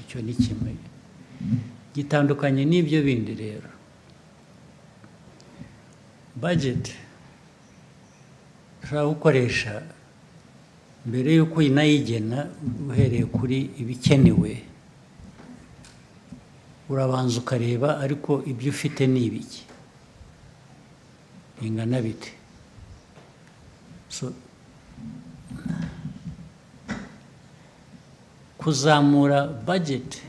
icyo ni kimwe gitandukanye n'ibyo bindi rero budget ushobora gukoresha mbere y'uko unayigena uhereye kuri ibikenewe urabanza ukareba ariko ibyo ufite ni ibiki bingana bite kuzamura budget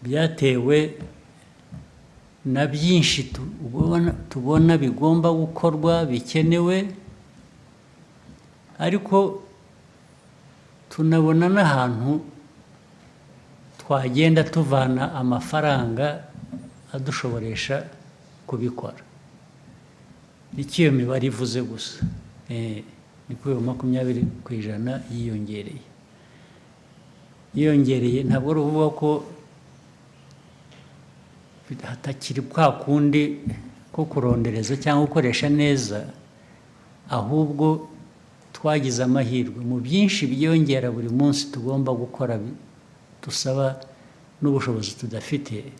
byatewe na byinshi tubona bigomba gukorwa bikenewe ariko tunabona n'ahantu twagenda tuvana amafaranga adushoboresha kubikora nicyo iyo mibare ivuze gusa ni kuri 20% yiyongereye ntabwo ari ukuvuga ko hatakiri kwa kundi ko kurondereza cyangwa gukoresha neza ahubwo twagize amahirwe mu byinshi byiyongera buri munsi tugomba gukora dusaba n'ubushobozi tudafite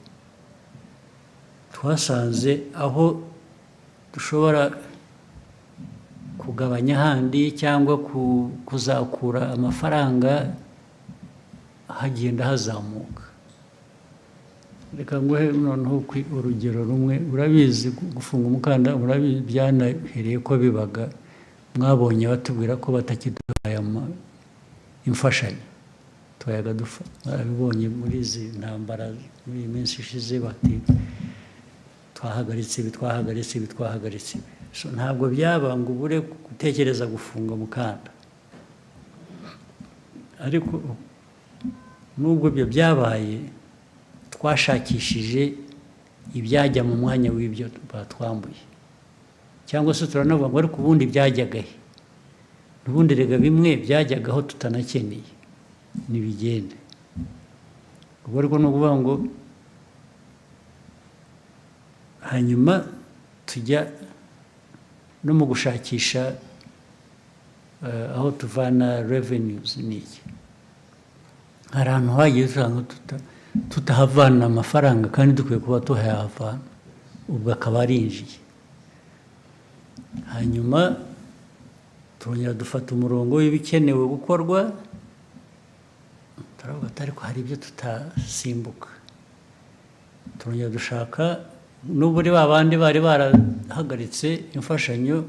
twasanze aho dushobora kugabanya ahandi cyangwa kuzakura amafaranga hagenda hazamuka reka nguhe noneho urugero rumwe urabizi gufunga umukanda urabizi byanahereye ko bibaga mwabonye batubwira ko batakiduhaye imfashanyo twayaga dufa barabibonye muri izi ntambara muri iyi minsi ishize bati twahagaritse ibi ntabwo byaba ngo ubure gutekereza gufunga umukanda ariko nubwo ibyo byabaye twashakishije ibyajya mu mwanya w'ibyo batwambuye cyangwa se turanavuga ngo ariko ubundi byajyagahe n'ubundi rega bimwe byajyagaho tutanakeneye ntibigende ubwo ariko ni ukuvuga ngo hanyuma tujya no mu gushakisha aho tuvana revenues n'iki hari ahantu hagiye usanga tutahavana amafaranga kandi dukwiye kuba tuhahavana ubwo akaba arinjiye hanyuma turongera dufata umurongo w'ibikenewe gukorwa turavuga ati ariko hari ibyo tutasimbuka turongera dushaka n'uburi babandi bari barahagaritse imfashanyo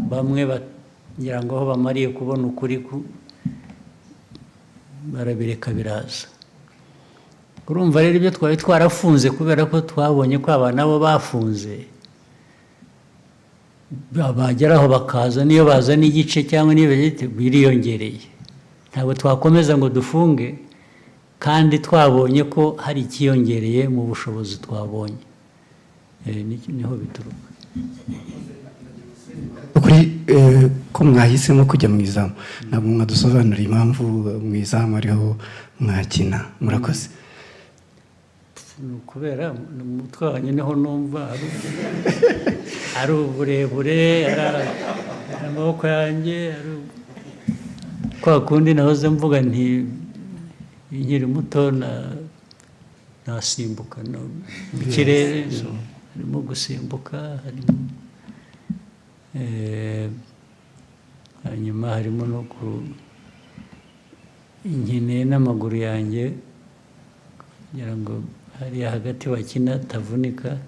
bamwe bagira ngo aho bamariye kubona ukuri barabireka biraza urumva rero ibyo twari twarafunze kubera ko twabonye ko aba nabo bafunze bageraho bakaza niyo bazana igice cyangwa niyo biriyongereye ntabwo twakomeza ngo dufunge kandi twabonye ko hari ikiyongereye mu bushobozi twabonye niho bituruka kuri ko mwahisemo kujya mu izamu ntabwo mwadusobanurira impamvu mu izamu ariho mwakina murakoze ni ukubera umutwe wanjye niho numva ari uburebure ari amaboko yanjye kwa kundi nahoze mvuga nti nkiri muto nasimbuka no mu kirere harimo gusimbuka harimo hanyuma harimo no inkeneye n'amaguru yanjye kugira ngo hariya hagati bakina tavunika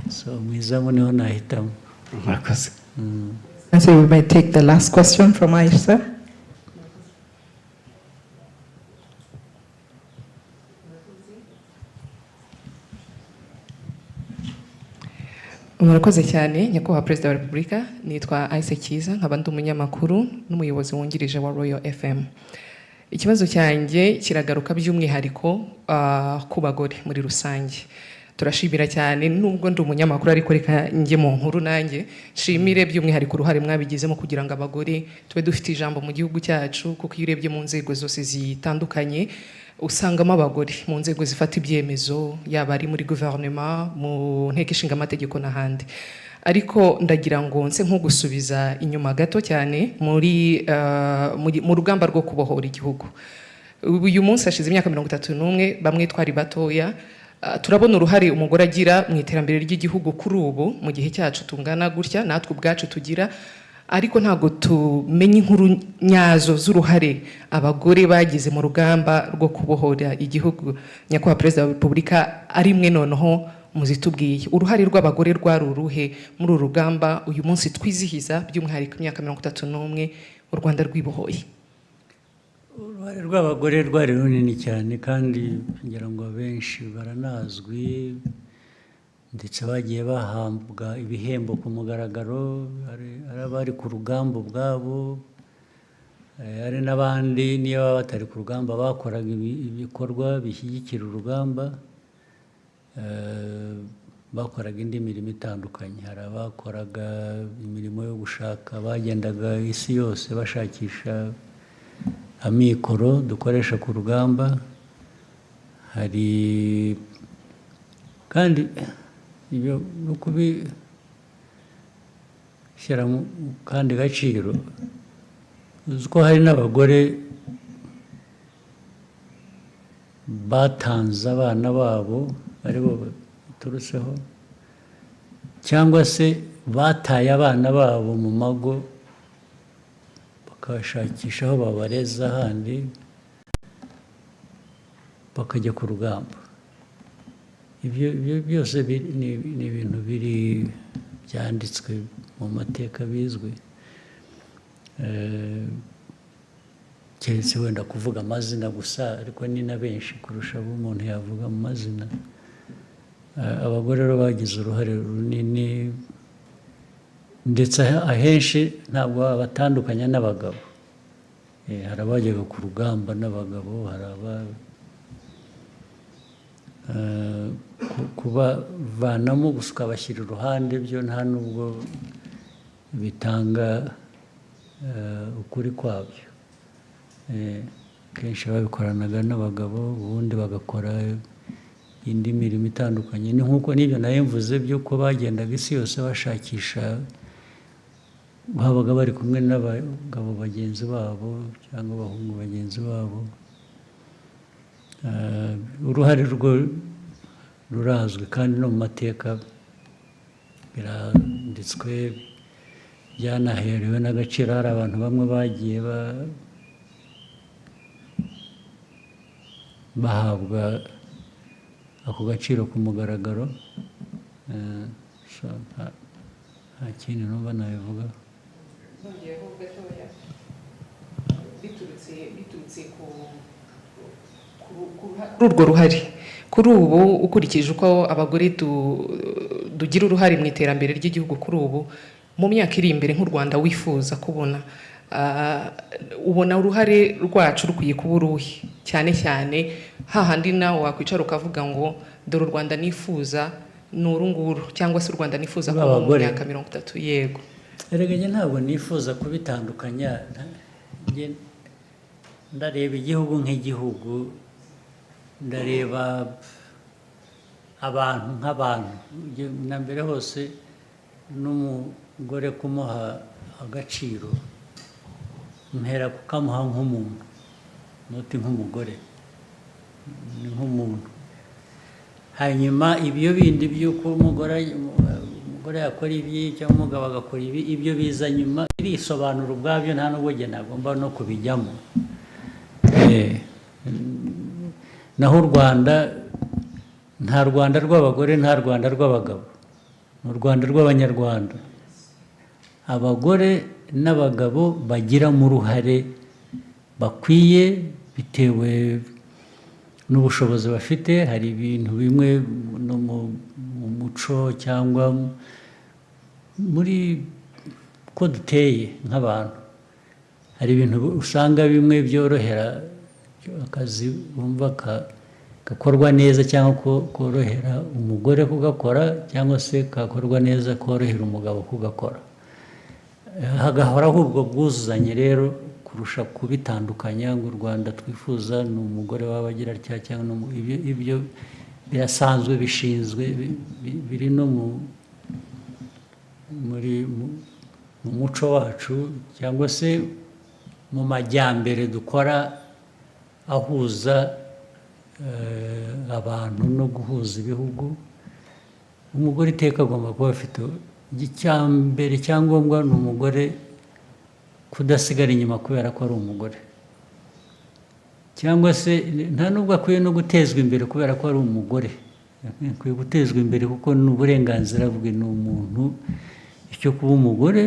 so mwizamu niho nahitamo. Murakoze. And so we might take the last question from Aisha. Murakoze cyane nyakubahwa Perezida wa Repubulika, nitwa Aise Kiza, nkaba ndi umunyamakuru n'umuyobozi wungirije wa Royal FM. Ikibazo cyanjye kiragaruka by'umwihariko ku bagore muri rusange. Turashimira cyane nubwo ndi umunyamakuru ariko reka njye mu nkuru nanjye shimire by'umwihariko uruhare mwabigizemo kugira ngo abagore tube dufite ijambo mu gihugu cyacu, kuko iyo urebye mu nzego zose zitandukanye usangamo abagore mu nzego zifata ibyemezo, yaba ari muri guverinoma, mu nteko ishinga amategeko n'ahandi. Ariko ndagira ngo nse nko gusubiza inyuma gato cyane mu rugamba rwo kubohora igihugu. Uyu munsi hashize imyaka 31, bamwe twari batoya, turabona uruhare umugore agira mu iterambere ry'igihugu kuri ubu mu gihe cyacu tungana gutya natwe ubwacu tugira, ariko ntago tumenye inkuru nyazo z'uruhare abagore bagize mu rugamba rwo kubohora igihugu. Nyakubahwa Perezida wa Repubulika, ari mwe noneho muzitubwiye uruhare rw'abagore rwari uruhe muri uru rugamba uyu munsi twizihiza by'umwihariko imyaka 31 u Rwanda rwibohoye? Uruhare rw'abagore rwari runini cyane kandi ngira ngo abenshi baranazwi, ndetse bagiye bahambwa ibihembo ku mugaragaro, ari abari ku rugamba ubwabo, ari n'abandi niyo baba batari ku rugamba bakoraga ibikorwa bishyigikira urugamba, bakoraga indi mirimo itandukanye. Hari abakoraga imirimo yo gushaka, bagendaga isi yose bashakisha amikoro dukoresha ku rugamba. Hari kandi ibyo no kubishyira mu kandi gaciro, uzi ko hari n'abagore batanze abana babo aribo baturutseho, cyangwa se bataye abana babo mu mago bakabashakisha aho babareza ahandi bakajya ku rugamba. Ibyo byose ni ibintu biri byanditswe mu mateka bizwi, keretse wenda kuvuga amazina gusa, ariko ni na benshi kurusha abo umuntu yavuga mu mazina. Abagore rero bagize uruhare runini, ndetse ahenshi ntabwo batandukanya n'abagabo. Hari abajyaga ku rugamba n'abagabo, hari kubavanamo gusa ukabashyira iruhande, byo nta nubwo bitanga ukuri kwabyo. Kenshi babikoranaga n'abagabo, ubundi bagakora indi mirimo itandukanye. Ni nk'uko n'ibyo nayo mvuze by'uko bagendaga isi yose bashakisha, babaga bari kumwe n'abagabo bagenzi babo cyangwa abahungu bagenzi babo. Uruhare rwo rurazwi kandi no mu mateka biranditswe, byanaherewe n'agaciro. Hari abantu bamwe bagiye bahabwa ako gaciro ku mugaragaro. Nta kindi numva nabivuga. Biturutse kuri urwo ruhare, kuri ubu ukurikije uko abagore dugira uruhare mu iterambere ry'igihugu kuri ubu, mu myaka iri imbere nk'u Rwanda wifuza kubona, ubona uruhare rwacu rukwiye kuba uruhe? Cyane cyane hahandi nawe wakwicara ukavuga ngo dore u Rwanda nifuza ni uru nguru, cyangwa se u Rwanda nifuza kuba mu myaka 30. Yego, erega njye ntabwo nifuza kubitandukanya. Ndareba igihugu nk'igihugu, ndareba abantu nk'abantu. Na mbere hose umugore kumuha agaciro mpera kukamuha nk'umuntu noti nk'umugore ni nk'umuntu hanyuma ibyo bindi by'uko umugore yakora ibi cyangwa umugabo agakora ibi ibyo biza nyuma birisobanura ubwabyo nta n'ubwo nagomba no kubijyamo naho u Rwanda nta Rwanda rw'abagore nta Rwanda rw'abagabo ni u Rwanda rw'abanyarwanda abagore n'abagabo bagiramo uruhare bakwiye bitewe n'ubushobozi bafite hari ibintu bimwe no mu muco cyangwa muri ko duteye nk'abantu hari ibintu usanga bimwe byorohera akazi bumva gakorwa neza cyangwa korohera umugore kugakora cyangwa se kakorwa neza korohera umugabo kugakora hagahoraho ubwo bwuzuzanye rero kurusha kubitandukanya ngo u Rwanda twifuza ni umugore w'abagira cyangwa ibyo birasanzwe bishinzwe biri no mu muco wacu cyangwa se mu majyambere dukora ahuza abantu no guhuza ibihugu umugore iteka agomba kuba afite icyambere cyangombwa ni umugore kudasigara inyuma kubera ko ari umugore cyangwa se nta nubwo akwiye no gutezwa imbere kubera ko ari umugore akwiye gutezwa imbere kuko ni uburenganzira bwe ni umuntu icyo kuba umugore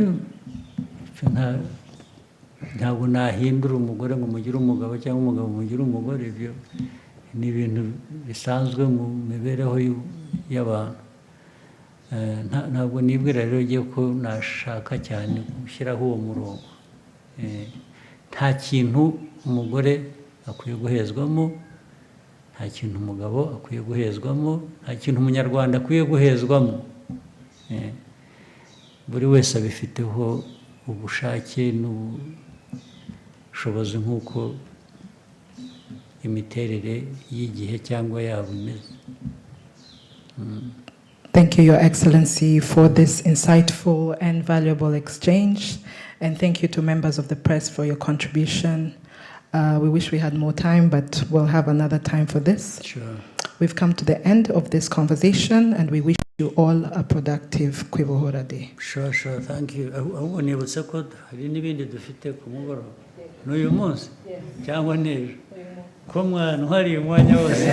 ntabwo nahindura umugore ngo mugire umugabo cyangwa umugabo mugire umugore ibyo ni ibintu bisanzwe mu mibereho y'abantu ntabwo nibwira rero ko nashaka cyane gushyiraho uwo murongo nta kintu umugore akwiye guhezwamo nta kintu umugabo akwiye guhezwamo nta kintu umunyarwanda akwiye guhezwamo buri wese abifiteho ubushake n'ubushobozi nk'uko imiterere y'igihe cyangwa yabo imeze Thank you, Your Excellency, for this insightful and valuable exchange. And thank you to members of the press for your contribution. We wish we had more time, but we'll have another time for this. Sure. We've come to the end of this conversation, and we wish you all a productive Kwibohora Day. Sure, thank you. ahubwo nibutse ko hari n'ibindi dufite ku mugoroba n'uyu munsi cyangwa n'ejo ko mwana uhari umwanya wose